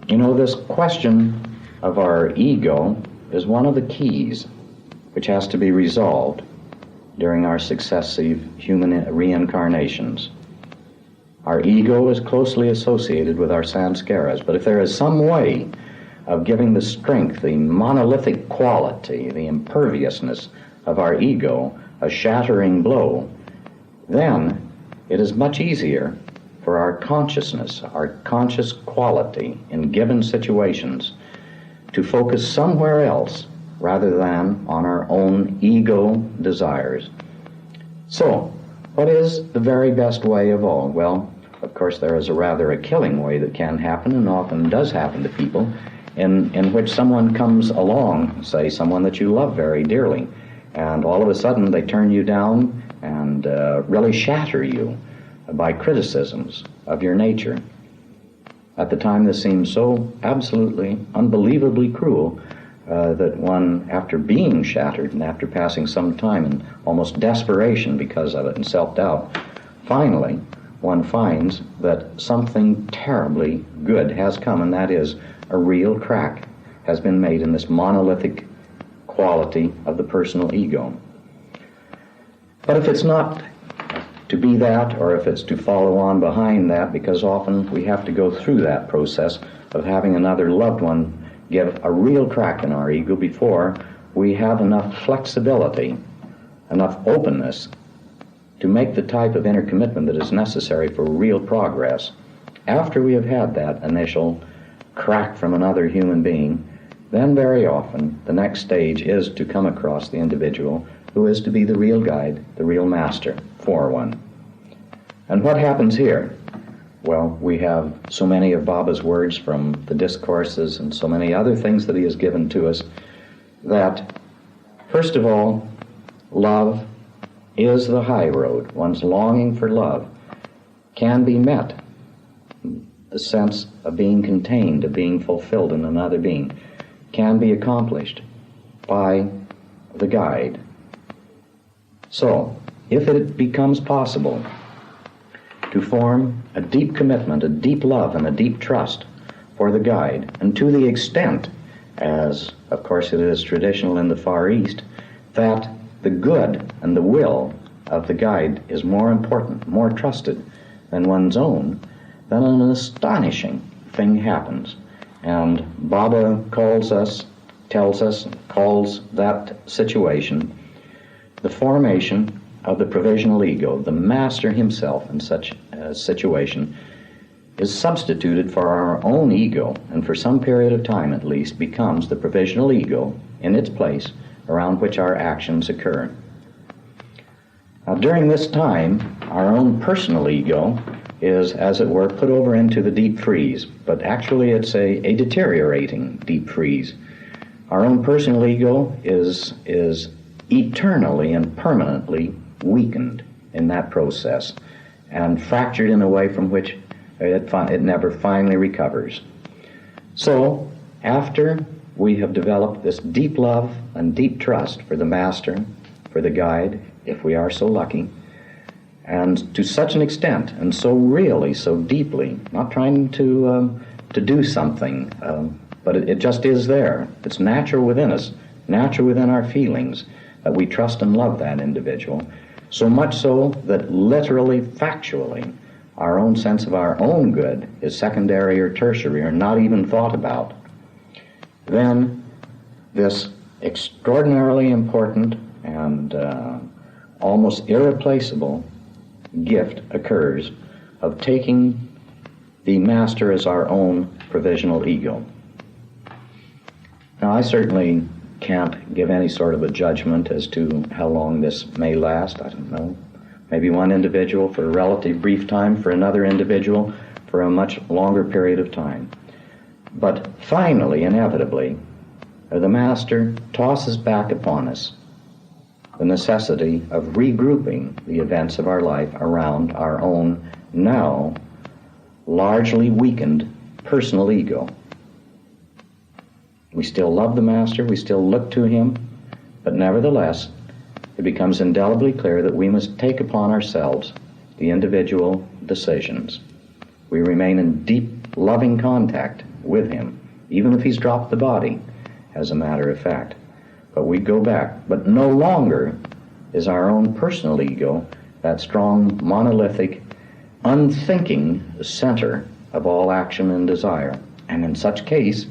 You know, this question of our ego is one of the keys which has to be resolved during our successive human reincarnations. Our ego is closely associated with our samskaras, but if there is some way of giving the strength, the monolithic quality, the imperviousness of our ego a shattering blow, then it is much easier for our consciousness, our conscious quality in given situations to focus somewhere else rather than on our own ego desires. So, what is the very best way of all? Well, of course, there is a killing way that can happen and often does happen to people in which someone comes along, say someone that you love very dearly, and all of a sudden they turn you down and really shatter you by criticisms of your nature. At the time, this seems so absolutely, unbelievably cruel that one, after being shattered and after passing some time in almost desperation because of it and self-doubt, finally one finds that something terribly good has come, and that is a real crack has been made in this monolithic quality of the personal ego. But if it's not to be that or if it's to follow on behind that, because often we have to go through that process of having another loved one give a real crack in our ego before we have enough flexibility, enough openness to make the type of inner commitment that is necessary for real progress. After we have had that initial crack from another human being, then very often the next stage is to come across the individual who is to be the real guide, the real master for one. And what happens here? Well, we have so many of Baba's words from the discourses and so many other things that he has given to us that, first of all, love is the high road. One's longing for love can be met. The sense of being contained, of being fulfilled in another being, can be accomplished by the guide. So, if it becomes possible to form a deep commitment, a deep love, and a deep trust for the guide, and to the extent, as of course it is traditional in the Far East, that the good and the will of the guide is more important, more trusted than one's own, then an astonishing thing happens. And Baba calls that situation the formation of the provisional ego. The master himself in such a situation is substituted for our own ego, and for some period of time at least becomes the provisional ego in its place around which our actions occur. Now, during this time, our own personal ego is, as it were, put over into the deep freeze, but actually it's a deteriorating deep freeze. Our own personal ego is eternally and permanently weakened in that process and fractured in a way from which it never finally recovers. So, after we have developed this deep love and deep trust for the master, for the guide, if we are so lucky, and to such an extent, and so really, so deeply, not trying to do something, but it just is there. It's natural within us, natural within our feelings, that we trust and love that individual, so much so that literally, factually, our own sense of our own good is secondary or tertiary or not even thought about. Then this extraordinarily important and almost irreplaceable gift occurs of taking the master as our own provisional ego. Now, I certainly can't give any sort of a judgment as to how long this may last. I don't know. Maybe one individual for a relatively brief time, for another individual for a much longer period of time. But finally, inevitably, the master tosses back upon us the necessity of regrouping the events of our life around our own now largely weakened personal ego. We still love the master, we still look to him, but nevertheless, it becomes indelibly clear that we must take upon ourselves the individual decisions. We remain in deep, loving contact with him, even if he's dropped the body, as a matter of fact. But we go back. But no longer is our own personal ego that strong, monolithic, unthinking center of all action and desire. And in such case,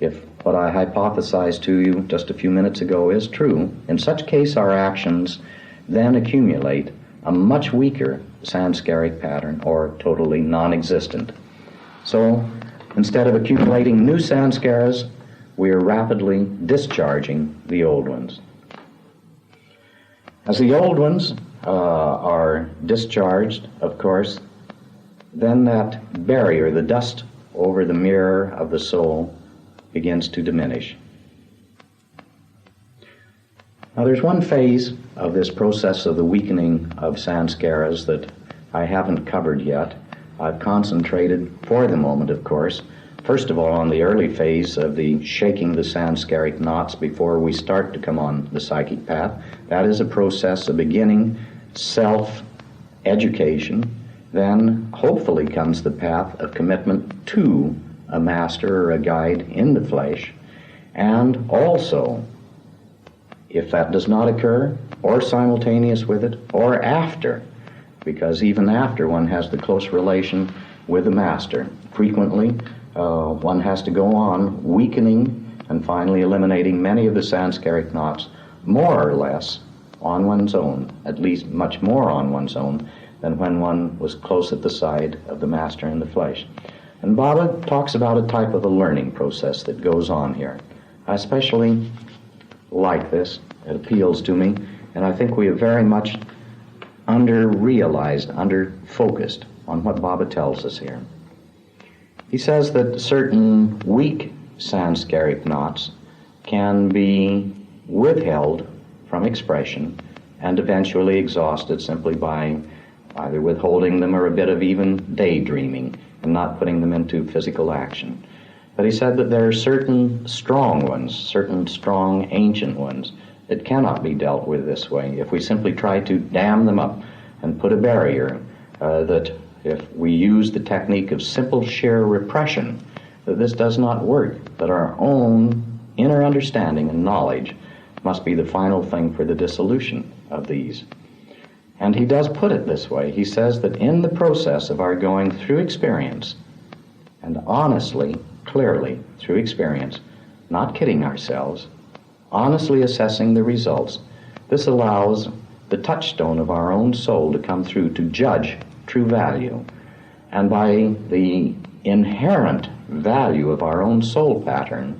if what I hypothesized to you just a few minutes ago is true, in such case our actions then accumulate a much weaker sanskaric pattern, or totally non-existent. So instead of accumulating new sanskaras, we are rapidly discharging the old ones. As the old ones are discharged, of course, then that barrier, the dust over the mirror of the soul, begins to diminish. Now, there's one phase of this process of the weakening of sanskaras that I haven't covered yet. I've concentrated, for the moment, of course, first of all on the early phase of the shaking the sanskaric knots before we start to come on the psychic path. That is a process of beginning self-education. Then, hopefully, comes the path of commitment to a master or a guide in the flesh. And also, if that does not occur, or simultaneous with it, or after because even after one has the close relation with the master, frequently one has to go on weakening and finally eliminating many of the Sanskaric knots more or less on one's own, at least much more on one's own than when one was close at the side of the master in the flesh. And Baba talks about a type of a learning process that goes on here. I especially like this. It appeals to me, and I think we have very much under-realized, under-focused on what Baba tells us here. He says that certain weak Sanskaric knots can be withheld from expression and eventually exhausted simply by either withholding them or a bit of even daydreaming and not putting them into physical action. But he said that there are certain strong ones, certain strong ancient ones, that cannot be dealt with this way. If we simply try to dam them up and put a barrier, that if we use the technique of simple sheer repression, that this does not work, that our own inner understanding and knowledge must be the final thing for the dissolution of these. And he does put it this way. He says that in the process of our going through experience, and honestly, clearly through experience, not kidding ourselves, honestly assessing the results, this allows the touchstone of our own soul to come through to judge true value. And by the inherent value of our own soul pattern,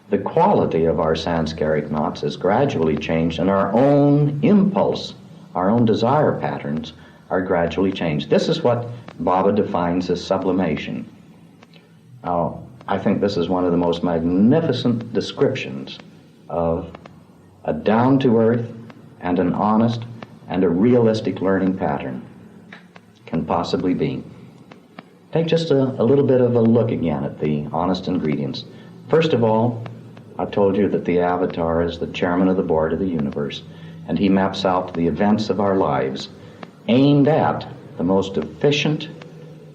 the quality of our Sanskaric knots is gradually changed, and our own impulse, our own desire patterns are gradually changed. This is what Baba defines as sublimation. Now, I think this is one of the most magnificent descriptions of a down-to-earth and an honest and a realistic learning pattern can possibly be. Take just a little bit of a look again at the honest ingredients. First of all, I've told you that the avatar is the chairman of the board of the universe, and he maps out the events of our lives aimed at the most efficient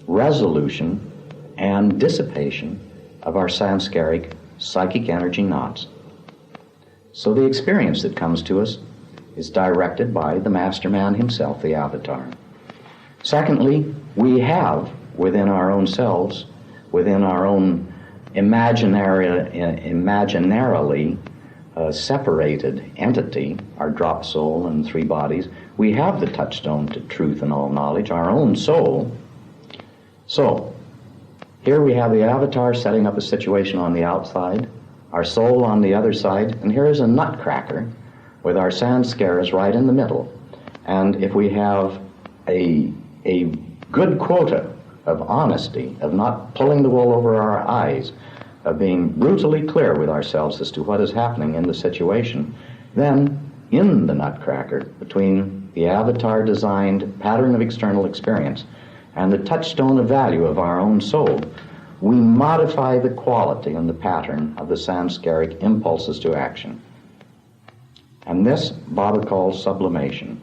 resolution and dissipation of our Sanskaric psychic energy knots. So the experience that comes to us is directed by the master man himself, the avatar. Secondly, we have within our own selves, within our own imaginarily separated entity, our drop soul and three bodies, we have the touchstone to truth and all knowledge, our own soul. So, here we have the avatar setting up a situation on the outside, our soul on the other side, and here is a nutcracker with our sanskaras right in the middle. And if we have a good quota of honesty, of not pulling the wool over our eyes, of being brutally clear with ourselves as to what is happening in the situation, then in the nutcracker, between the avatar-designed pattern of external experience and the touchstone of value of our own soul, we modify the quality and the pattern of the Sanskaric impulses to action. And this Baba calls sublimation.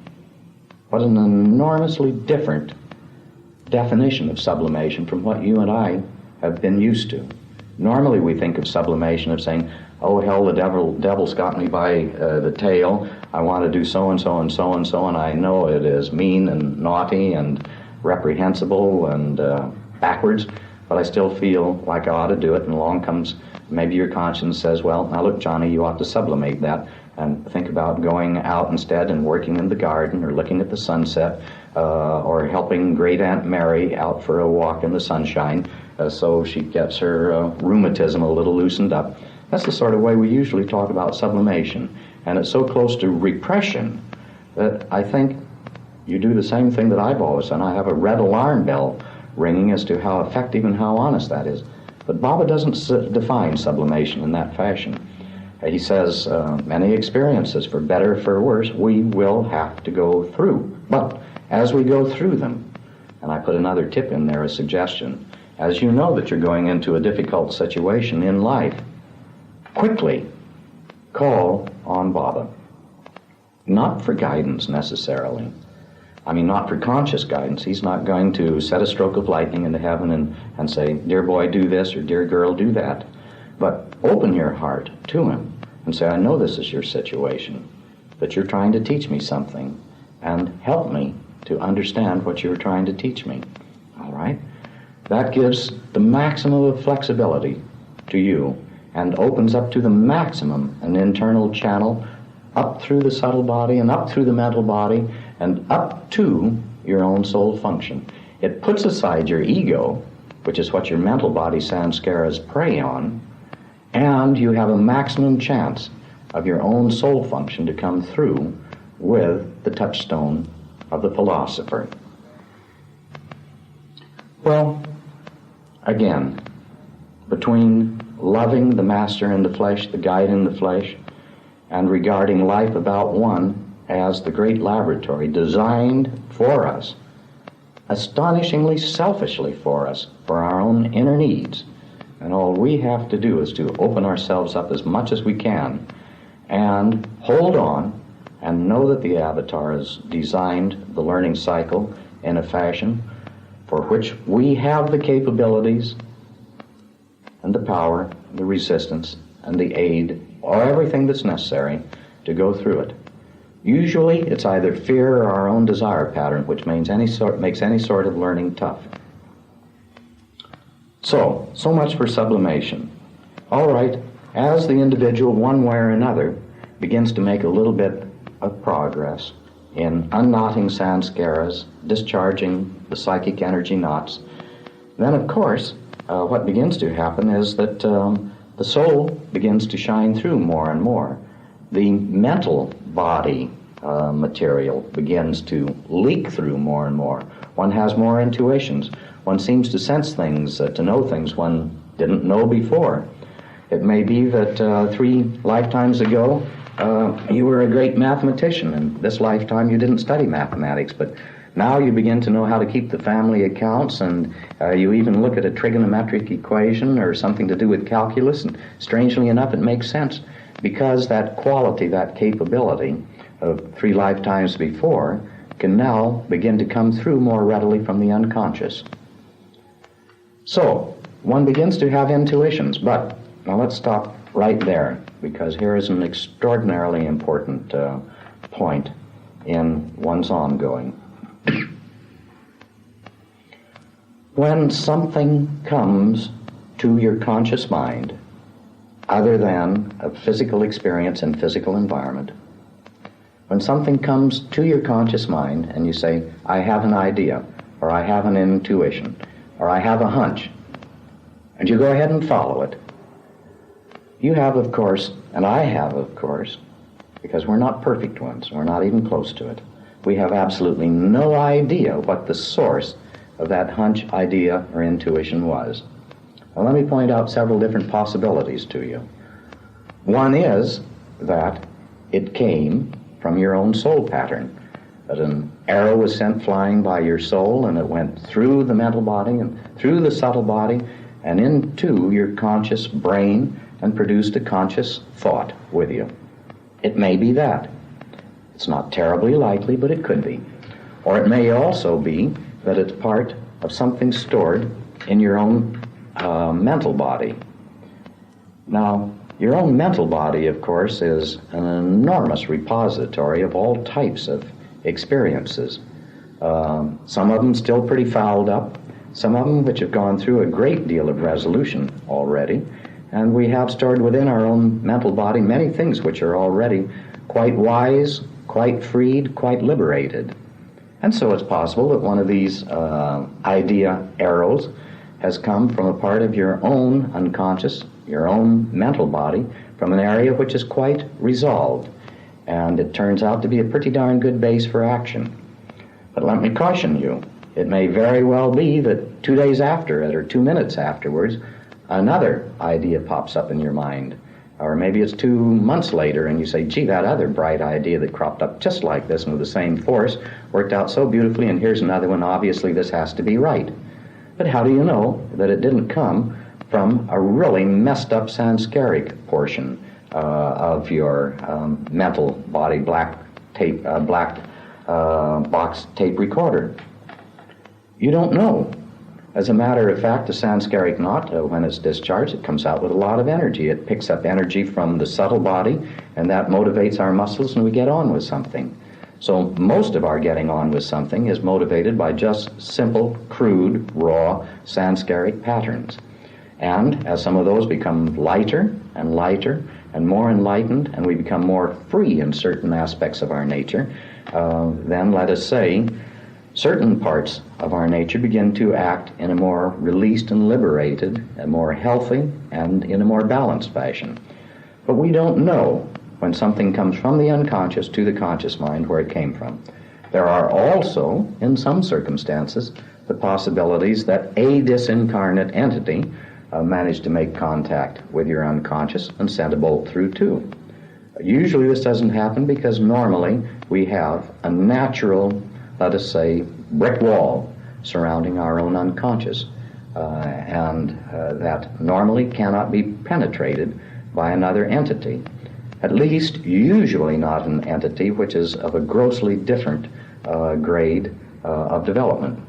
What an enormously different definition of sublimation from what you and I have been used to. Normally we think of sublimation of saying, oh hell, the devil's got me by the tail, I want to do so-and-so and so-and-so, and I know it is mean and naughty and reprehensible and backwards, but I still feel like I ought to do it, and along comes maybe your conscience says, well, now look, Johnny, you ought to sublimate that and think about going out instead and working in the garden or looking at the sunset or helping Great Aunt Mary out for a walk in the sunshine so she gets her rheumatism a little loosened up. That's the sort of way we usually talk about sublimation, and it's so close to repression that I think you do the same thing that I've always done. I have a red alarm bell ringing as to how effective and how honest that is. But Baba doesn't define sublimation in that fashion. He says many experiences, for better or for worse, we will have to go through. But as we go through them, and I put another tip in there, a suggestion, as you know that you're going into a difficult situation in life, quickly call on Baba. Not for guidance necessarily. I mean, not for conscious guidance. He's not going to set a stroke of lightning into heaven and say, dear boy, do this, or dear girl, do that. But open your heart to him and say, I know this is your situation, but you're trying to teach me something, and help me to understand what you were trying to teach me. All right? That gives the maximum of flexibility to you and opens up to the maximum an internal channel up through the subtle body and up through the mental body and up to your own soul function. It puts aside your ego, which is what your mental body samskaras prey on, and you have a maximum chance of your own soul function to come through with the touchstone of the philosopher. Well, again, between loving the master in the flesh, the guide in the flesh, and regarding life about one as the great laboratory designed for us, astonishingly selfishly for us, for our own inner needs, and all we have to do is to open ourselves up as much as we can and hold on and know that the avatar has designed the learning cycle in a fashion for which we have the capabilities and the power, the resistance, and the aid, or everything that's necessary to go through it. Usually it's either fear or our own desire pattern which makes any sort of learning tough. So much for sublimation. All right, as the individual, one way or another, begins to make a little bit of progress in unknotting sanskaras, discharging the psychic energy knots, then of course what begins to happen is that the soul begins to shine through more and more. The mental body material begins to leak through more and more. One has more intuitions. One seems to sense things, to know things one didn't know before. It may be that 3 lifetimes ago you were a great mathematician, and this lifetime you didn't study mathematics, but now you begin to know how to keep the family accounts, and you even look at a trigonometric equation or something to do with calculus, and strangely enough it makes sense, because that quality, that capability of 3 lifetimes before can now begin to come through more readily from the unconscious. So, one begins to have intuitions, but now let's stop right there, because here is an extraordinarily important point in one's ongoing. When something comes to your conscious mind, other than a physical experience and physical environment, when something comes to your conscious mind and you say, I have an idea, or I have an intuition, or I have a hunch, and you go ahead and follow it, you have, of course, and I have, of course, because we're not perfect ones, we're not even close to it, we have absolutely no idea what the source of that hunch, idea, or intuition was. Now, let me point out several different possibilities to you. One is that it came from your own soul pattern, that an arrow was sent flying by your soul and it went through the mental body and through the subtle body and into your conscious brain and produced a conscious thought with you. It may be that. It's not terribly likely, but it could be. Or it may also be that it's part of something stored in your own mental body. Now, your own mental body, of course, is an enormous repository of all types of experiences. Some of them still pretty fouled up, some of them which have gone through a great deal of resolution already, and we have stored within our own mental body many things which are already quite wise, quite freed, quite liberated. And so it's possible that one of these idea arrows has come from a part of your own unconscious, your own mental body, from an area which is quite resolved. And it turns out to be a pretty darn good base for action. But let me caution you, it may very well be that 2 days after it, or 2 minutes afterwards, another idea pops up in your mind. Or maybe it's 2 months later and you say, gee, that other bright idea that cropped up just like this and with the same force worked out so beautifully, and here's another one, obviously this has to be right. But how do you know that it didn't come from a really messed up sanskaric portion of your mental body black box tape recorder? You don't know. As a matter of fact, the sanskaric knot, when it's discharged, it comes out with a lot of energy. It picks up energy from the subtle body, and that motivates our muscles, and we get on with something. So most of our getting on with something is motivated by just simple, crude, raw, Sanskaric patterns. And as some of those become lighter and lighter and more enlightened, and we become more free in certain aspects of our nature, then let us say certain parts of our nature begin to act in a more released and liberated, a more healthy, and in a more balanced fashion. But we don't know when something comes from the unconscious to the conscious mind where it came from. There are also, in some circumstances, the possibilities that a disincarnate entity managed to make contact with your unconscious and sent a bolt through too. Usually this doesn't happen because normally we have a natural, let us say, brick wall surrounding our own unconscious, and that normally cannot be penetrated by another entity. At least, usually not an entity which is of a grossly different grade of development.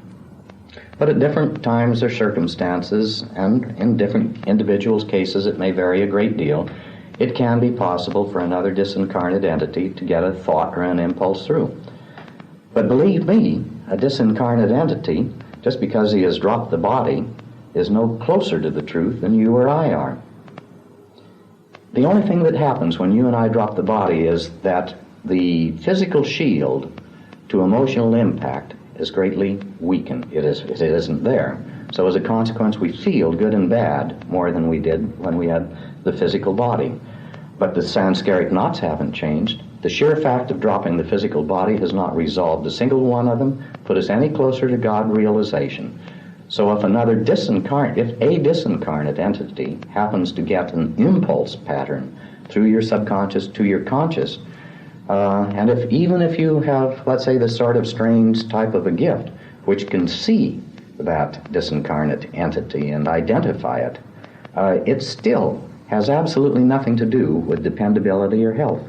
But at different times or circumstances, and in different individuals' cases it may vary a great deal, it can be possible for another disincarnate entity to get a thought or an impulse through. But believe me, a disincarnate entity, just because he has dropped the body, is no closer to the truth than you or I are. The only thing that happens when you and I drop the body is that the physical shield to emotional impact is greatly weakened. It isn't there. So as a consequence, we feel good and bad more than we did when we had the physical body. But the Sanskaric knots haven't changed. The sheer fact of dropping the physical body has not resolved a single one of them, put us any closer to God realization. So if a disincarnate entity happens to get an impulse pattern through your subconscious to your conscious, and even if you have, let's say, the sort of strange type of a gift which can see that disincarnate entity and identify it, it still has absolutely nothing to do with dependability or health.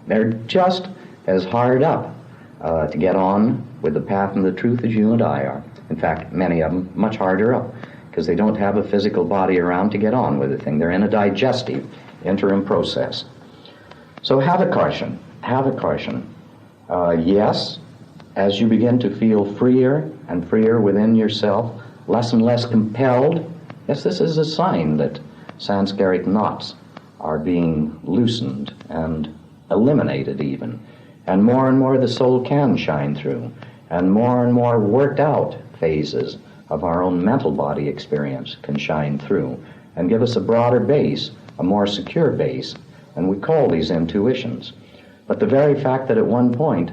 They're just as hard up to get on with the path and the truth as you and I are. In fact, many of them much harder up because they don't have a physical body around to get on with the thing. They're in a digestive interim process. So have a caution. Have a caution. Yes, as you begin to feel freer and freer within yourself, less and less compelled, yes, this is a sign that Sanskaric knots are being loosened and eliminated even. And more the soul can shine through. And more worked out phases of our own mental body experience can shine through and give us a broader base, a more secure base, and we call these intuitions. But the very fact that at one point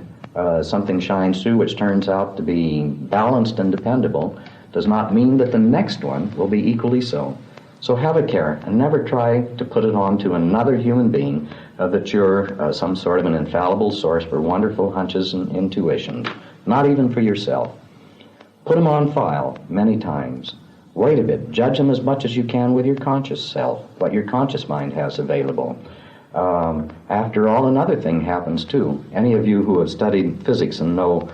something shines through which turns out to be balanced and dependable does not mean that the next one will be equally so. So have a care and never try to put it on to another human being that you're some sort of an infallible source for wonderful hunches and intuitions, not even for yourself. Put them on file many times. Wait a bit. Judge them as much as you can with your conscious self, what your conscious mind has available. After all, another thing happens too. Any of you who have studied physics and know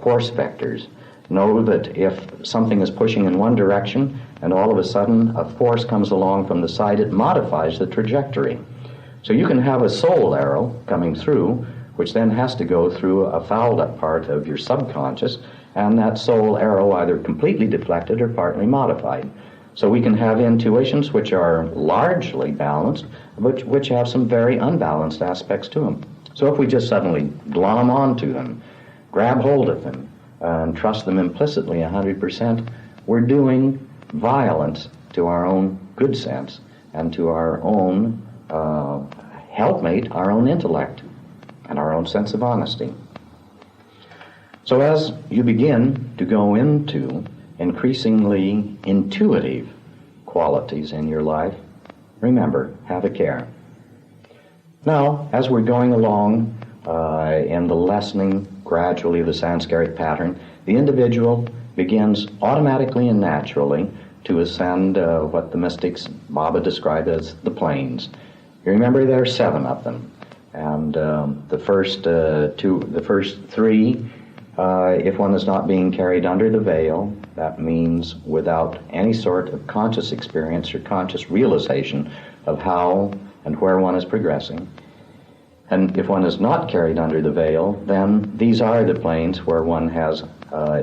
force vectors know that if something is pushing in one direction and all of a sudden a force comes along from the side, it modifies the trajectory. So you can have a soul arrow coming through, which then has to go through a fouled up part of your subconscious, and that soul arrow either completely deflected or partly modified. So we can have intuitions which are largely balanced, but which have some very unbalanced aspects to them. So if we just suddenly glom onto them, grab hold of them, and trust them implicitly 100%, we're doing violence to our own good sense and to our own helpmate, our own intellect, and our own sense of honesty. So as you begin to go into increasingly intuitive qualities in your life, remember, have a care. Now, as we're going along in the lessening gradually of the Sanskaric pattern, the individual begins automatically and naturally to ascend what the mystics Baba described as the planes. You remember there are 7 of them, and the first three, if one is not being carried under the veil, that means without any sort of conscious experience or conscious realization of how and where one is progressing. And if one is not carried under the veil, then these are the planes where one has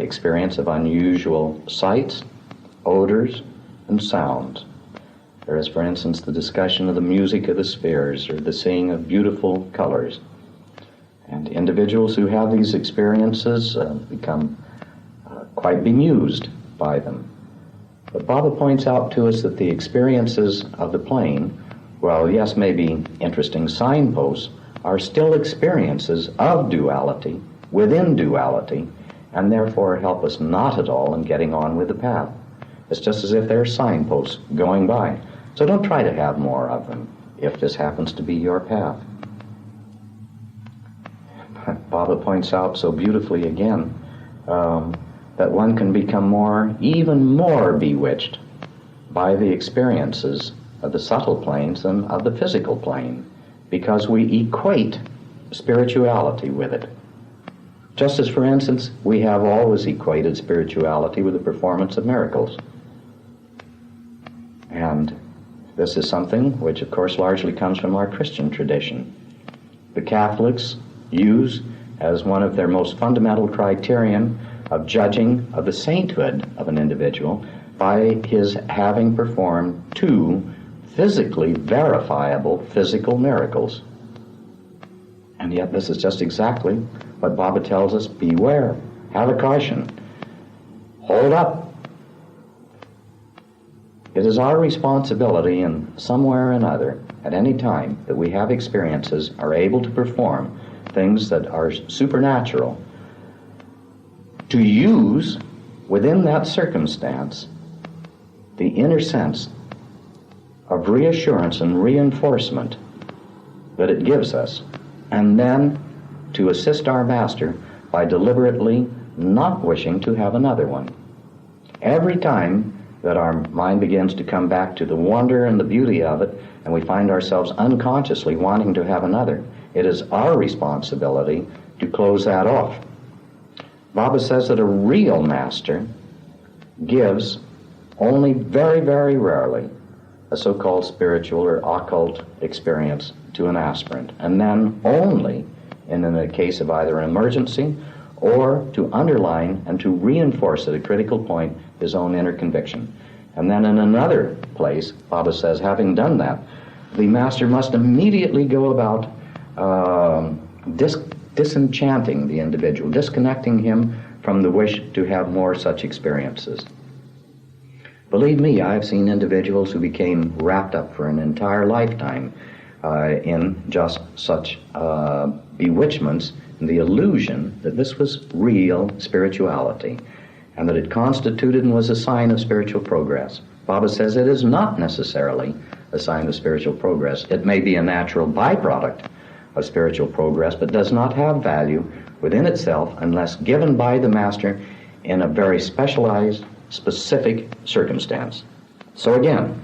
experience of unusual sights, odors, and sounds. There is, for instance, the discussion of the music of the spheres or the seeing of beautiful colors. And individuals who have these experiences become quite bemused by them. But Baba points out to us that the experiences of the plane, while yes, may be interesting signposts, are still experiences of duality, within duality, and therefore help us not at all in getting on with the path. It's just as if they're signposts going by. So don't try to have more of them if this happens to be your path. Baba points out so beautifully again that one can become even more bewitched by the experiences of the subtle planes than of the physical plane, because we equate spirituality with it. Just as, for instance, we have always equated spirituality with the performance of miracles. And this is something which, of course, largely comes from our Christian tradition. The Catholics use as one of their most fundamental criterion of judging of the sainthood of an individual by his having performed 2 physically verifiable physical miracles. And yet this is just exactly what Baba tells us: beware, have a caution, hold up. It is our responsibility in some way or another, at any time that we have experiences, are able to perform things that are supernatural, to use within that circumstance the inner sense of reassurance and reinforcement that it gives us, and then to assist our master by deliberately not wishing to have another one. Every time that our mind begins to come back to the wonder and the beauty of it, and we find ourselves unconsciously wanting to have another, it is our responsibility to close that off. Baba says that a real master gives only very, very rarely a so-called spiritual or occult experience to an aspirant, and then only in a case of either an emergency or to underline and to reinforce at a critical point his own inner conviction. And then in another place, Baba says, having done that, the master must immediately go about disenchanting the individual, disconnecting him from the wish to have more such experiences. Believe me, I've seen individuals who became wrapped up for an entire lifetime in just such bewitchments, and the illusion that this was real spirituality, and that it constituted and was a sign of spiritual progress. Baba says it is not necessarily a sign of spiritual progress. It may be a natural byproduct of spiritual progress, but does not have value within itself unless given by the master in a very specialized, specific circumstance. So again,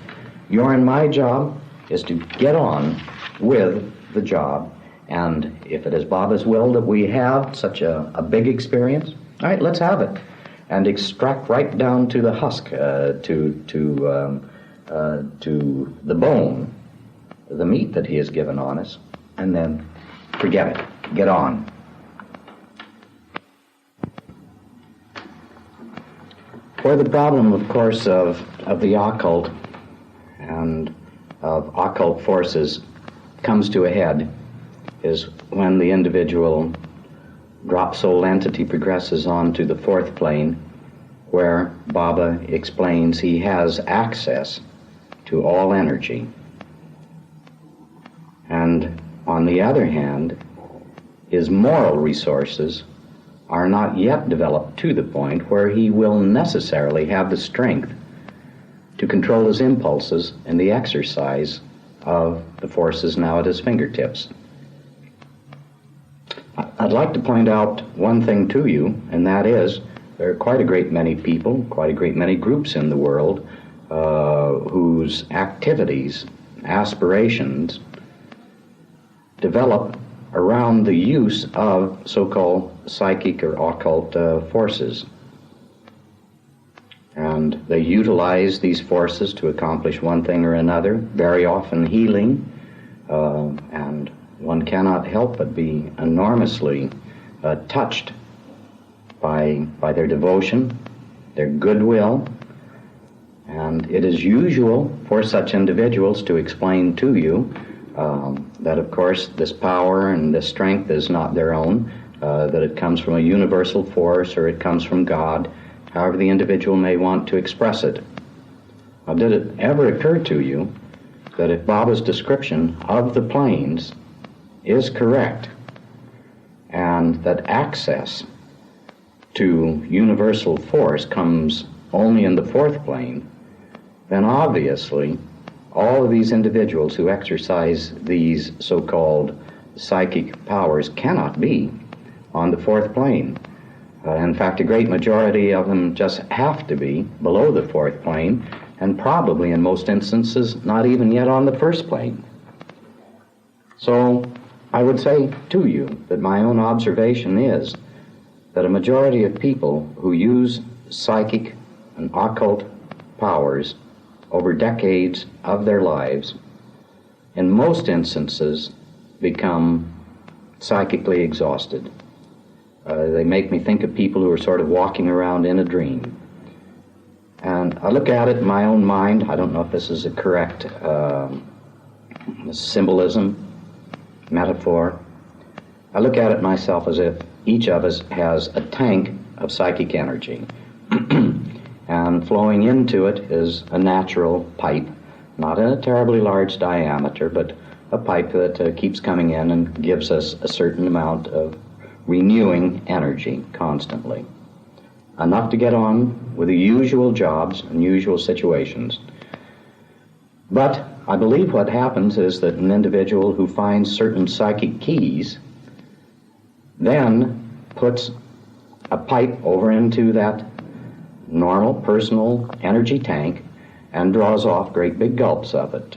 your and my job is to get on with the job, and if it is Baba's will that we have such a big experience, all right, let's have it, and extract right down to the husk, to the bone, the meat that he has given on us, and then forget it, get on. For the problem, of course, of the occult and of occult forces comes to a head is when the individual drop soul entity progresses on to the 4th plane, where Baba explains he has access to all energy. And on the other hand, his moral resources are not yet developed to the point where he will necessarily have the strength to control his impulses in the exercise of the forces now at his fingertips. I'd like to point out one thing to you, and that is there are quite a great many people, quite a great many groups in the world whose activities, aspirations, develop around the use of so-called psychic or occult forces. And they utilize these forces to accomplish one thing or another, very often healing and one cannot help but be enormously touched by their devotion, their goodwill, and it is usual for such individuals to explain to you that, of course, this power and this strength is not their own, that it comes from a universal force or it comes from God, however the individual may want to express it. Now, did it ever occur to you that if Baba's description of the planes is correct, and that access to universal force comes only in the fourth plane, then obviously all of these individuals who exercise these so-called psychic powers cannot be on the fourth plane. In fact, a great majority of them just have to be below the fourth plane, and probably in most instances not even yet on the first plane. So I would say to you that my own observation is that a majority of people who use psychic and occult powers over decades of their lives, in most instances, become psychically exhausted. They make me think of people who are sort of walking around in a dream. And I look at it in my own mind. I don't know if this is a correct symbolism, metaphor. I look at it myself as if each of us has a tank of psychic energy. And flowing into it is a natural pipe, not a terribly large diameter, but a pipe that keeps coming in and gives us a certain amount of renewing energy constantly. Enough to get on with the usual jobs and usual situations. But I believe what happens is that an individual who finds certain psychic keys then puts a pipe over into that normal personal energy tank and draws off great big gulps of it,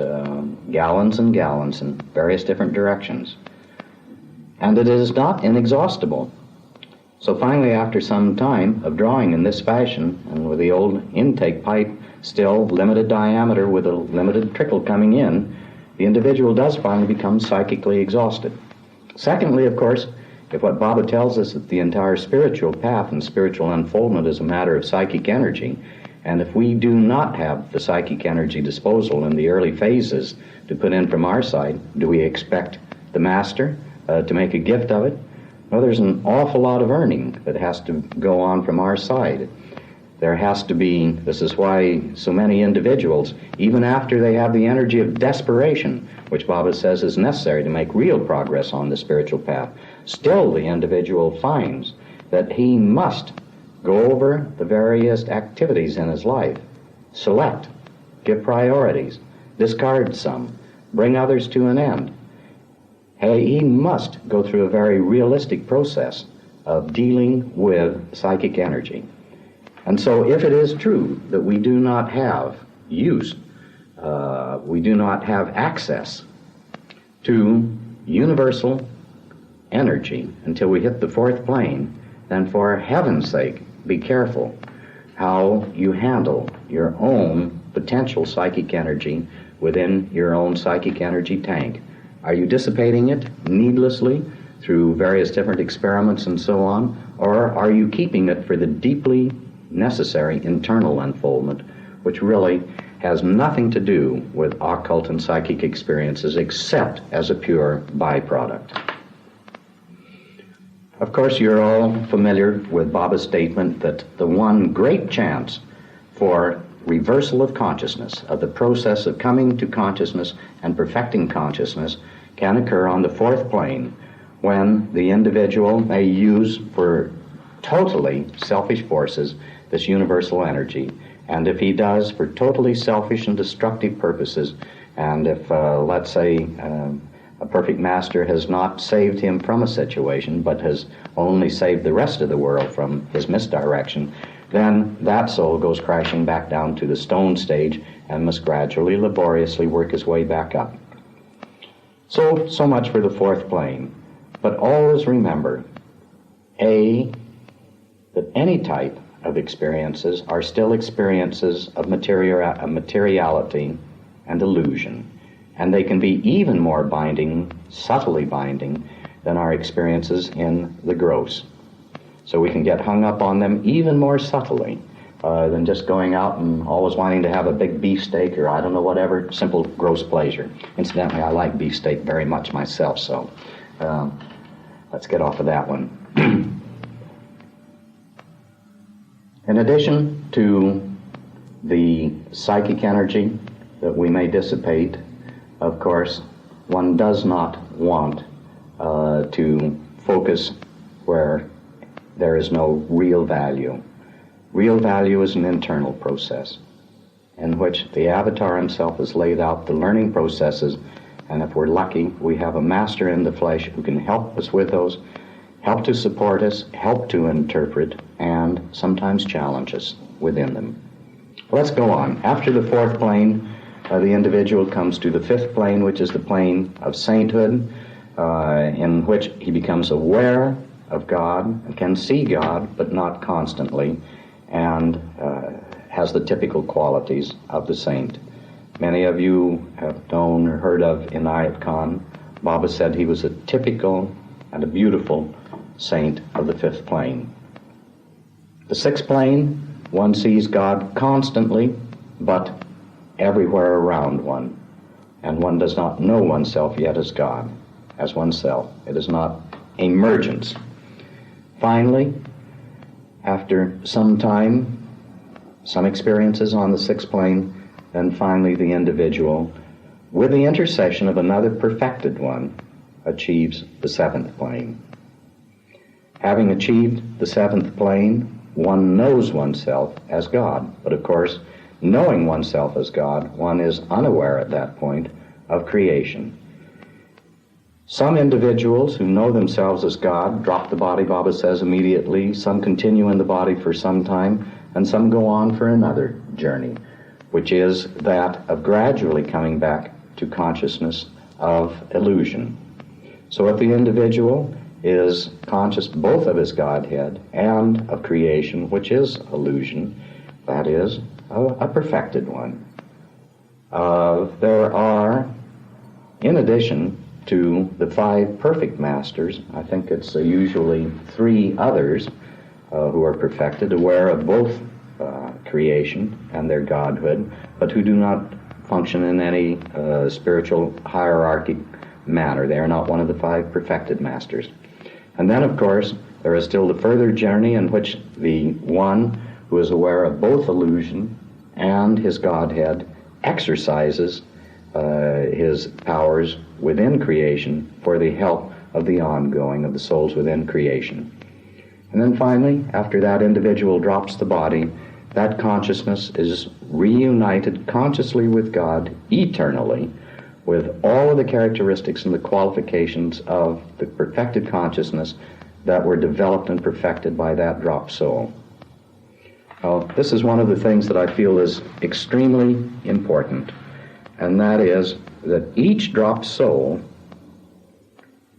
gallons and gallons in various different directions. And it is not inexhaustible. So finally, after some time of drawing in this fashion, and with the old intake pipe still limited diameter with a limited trickle coming in, the individual does finally become psychically exhausted. Secondly, of course, if what Baba tells us that the entire spiritual path and spiritual unfoldment is a matter of psychic energy, and if we do not have the psychic energy disposal in the early phases to put in from our side, do we expect the Master to make a gift of it? Well, there's an awful lot of earning that has to go on from our side. There has to be, this is why so many individuals, even after they have the energy of desperation, which Baba says is necessary to make real progress on the spiritual path, still the individual finds that he must go over the various activities in his life, select, give priorities, discard some, bring others to an end. He must go through a very realistic process of dealing with psychic energy. And so if it is true that we do not have use, we do not have access to universal energy until we hit the fourth plane, then for heaven's sake, be careful how you handle your own potential psychic energy within your own psychic energy tank. Are you dissipating it needlessly through various different experiments and so on, or are you keeping it for the deeply necessary internal unfoldment, which really has nothing to do with occult and psychic experiences except as a pure byproduct? Of course, you're all familiar with Baba's statement that the one great chance for reversal of consciousness, of the process of coming to consciousness and perfecting consciousness, can occur on the fourth plane when the individual may use for totally selfish forces this universal energy. And if he does for totally selfish and destructive purposes, and if, let's say, a perfect master has not saved him from a situation, but has only saved the rest of the world from his misdirection, then that soul goes crashing back down to the stone stage and must gradually, laboriously work his way back up. So much for the fourth plane. But always remember, that any type of experiences are still experiences of materiality and illusion. And they can be even more binding, subtly binding, than our experiences in the gross. So we can get hung up on them even more subtly than just going out and always wanting to have a big beefsteak or I don't know, whatever, simple gross pleasure. Incidentally, I like beefsteak very much myself, so let's get off of that one. In addition to the psychic energy that we may dissipate, of course, one does not want to focus where there is no real value. Real value is an internal process in which the avatar himself has laid out the learning processes, and if we're lucky, we have a master in the flesh who can help us with those, help to support us, help to interpret, and sometimes challenge us within them. Let's go on. After the fourth plane, the individual comes to the fifth plane, which is the plane of sainthood, in which he becomes aware of God and can see God, but not constantly, and has the typical qualities of the saint. Many of you have known or heard of Inayat Khan. Baba said he was a typical and a beautiful saint of the fifth plane. The sixth plane, one sees God constantly, but everywhere around one, and one does not know oneself yet as God, as oneself. It is not emergence. Finally, after some time, some experiences on the sixth plane, then finally the individual, with the intercession of another perfected one, achieves the seventh plane. Having achieved the seventh plane, one knows oneself as God. But of course, knowing oneself as God, one is unaware at that point of creation. Some individuals who know themselves as God drop the body, Baba says, immediately. Some continue in the body for some time, and some go on for another journey, which is that of gradually coming back to consciousness of illusion. So if the individual is conscious both of his Godhead and of creation, which is illusion, that is a perfected one. There are, in addition to the five perfect masters, I think it's usually three others who are perfected, aware of both creation and their godhood, but who do not function in any spiritual hierarchic manner. They are not one of the five perfected masters. And then, of course, there is still the further journey in which the one who is aware of both illusion and his Godhead exercises his powers within creation for the help of the ongoing of the souls within creation. And then finally, after that individual drops the body, that consciousness is reunited consciously with God eternally, with all of the characteristics and the qualifications of the perfected consciousness that were developed and perfected by that dropped soul. Well, this is one of the things that I feel is extremely important, and that is that each dropped soul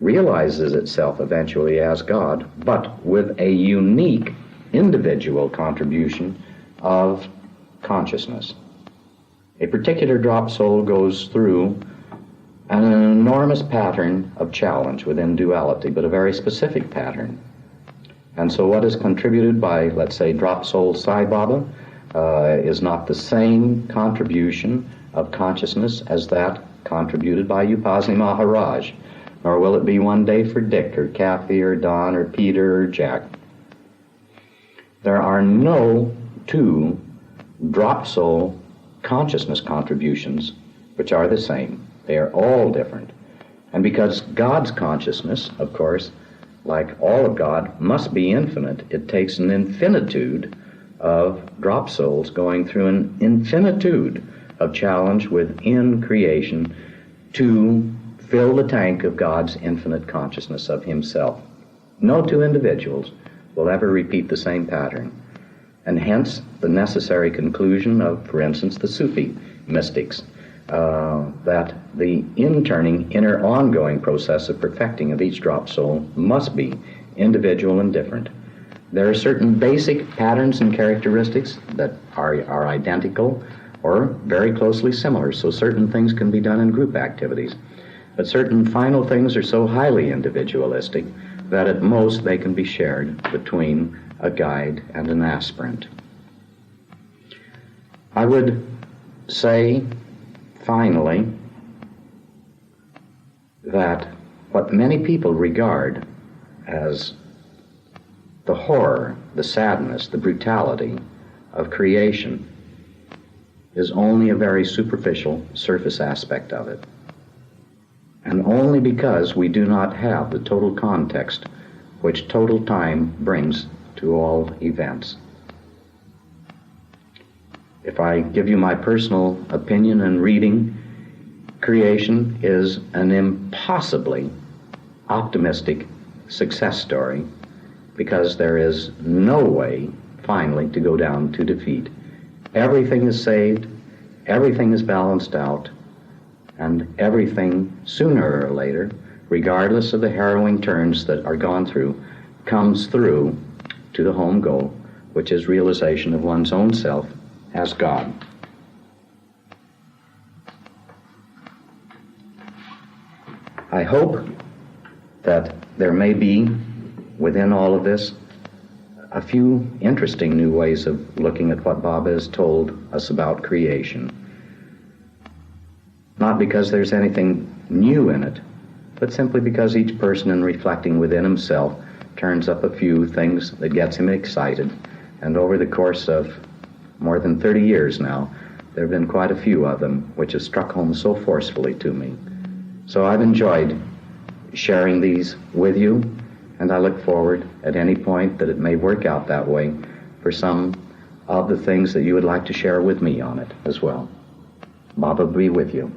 realizes itself eventually as God, but with a unique individual contribution of consciousness. A particular dropped soul goes through an enormous pattern of challenge within duality, but a very specific pattern. And so what is contributed by, let's say, drop soul Sai Baba is not the same contribution of consciousness as that contributed by Upasni Maharaj, nor will it be one day for Dick or Kathy or Don or Peter or Jack. There are no two drop soul consciousness contributions which are the same. They are all different. And because God's consciousness, of course, like all of God, must be infinite, it takes an infinitude of drop souls going through an infinitude of challenge within creation to fill the tank of God's infinite consciousness of himself. No two individuals will ever repeat the same pattern. And hence the necessary conclusion of, for instance, the Sufi mystics, that the inner ongoing process of perfecting of each drop soul must be individual and different. There are certain basic patterns and characteristics that are identical or very closely similar, so certain things can be done in group activities. But certain final things are so highly individualistic that at most they can be shared between a guide and an aspirant. I would say, finally, that what many people regard as the horror, the sadness, the brutality of creation is only a very superficial surface aspect of it. And only because we do not have the total context which total time brings to all events. If I give you my personal opinion and reading, creation is an impossibly optimistic success story, because there is no way finally to go down to defeat. Everything is saved, everything is balanced out, and everything, sooner or later, regardless of the harrowing turns that are gone through, comes through to the home goal, which is realization of one's own self as God. I hope that there may be, within all of this, a few interesting new ways of looking at what Bob has told us about creation. Not because there's anything new in it, but simply because each person, in reflecting within himself, turns up a few things that gets him excited. And over the course of more than 30 years now, there have been quite a few of them which have struck home so forcefully to me. So I've enjoyed sharing these with you, and I look forward at any point that it may work out that way for some of the things that you would like to share with me on it as well. Bob will be with you.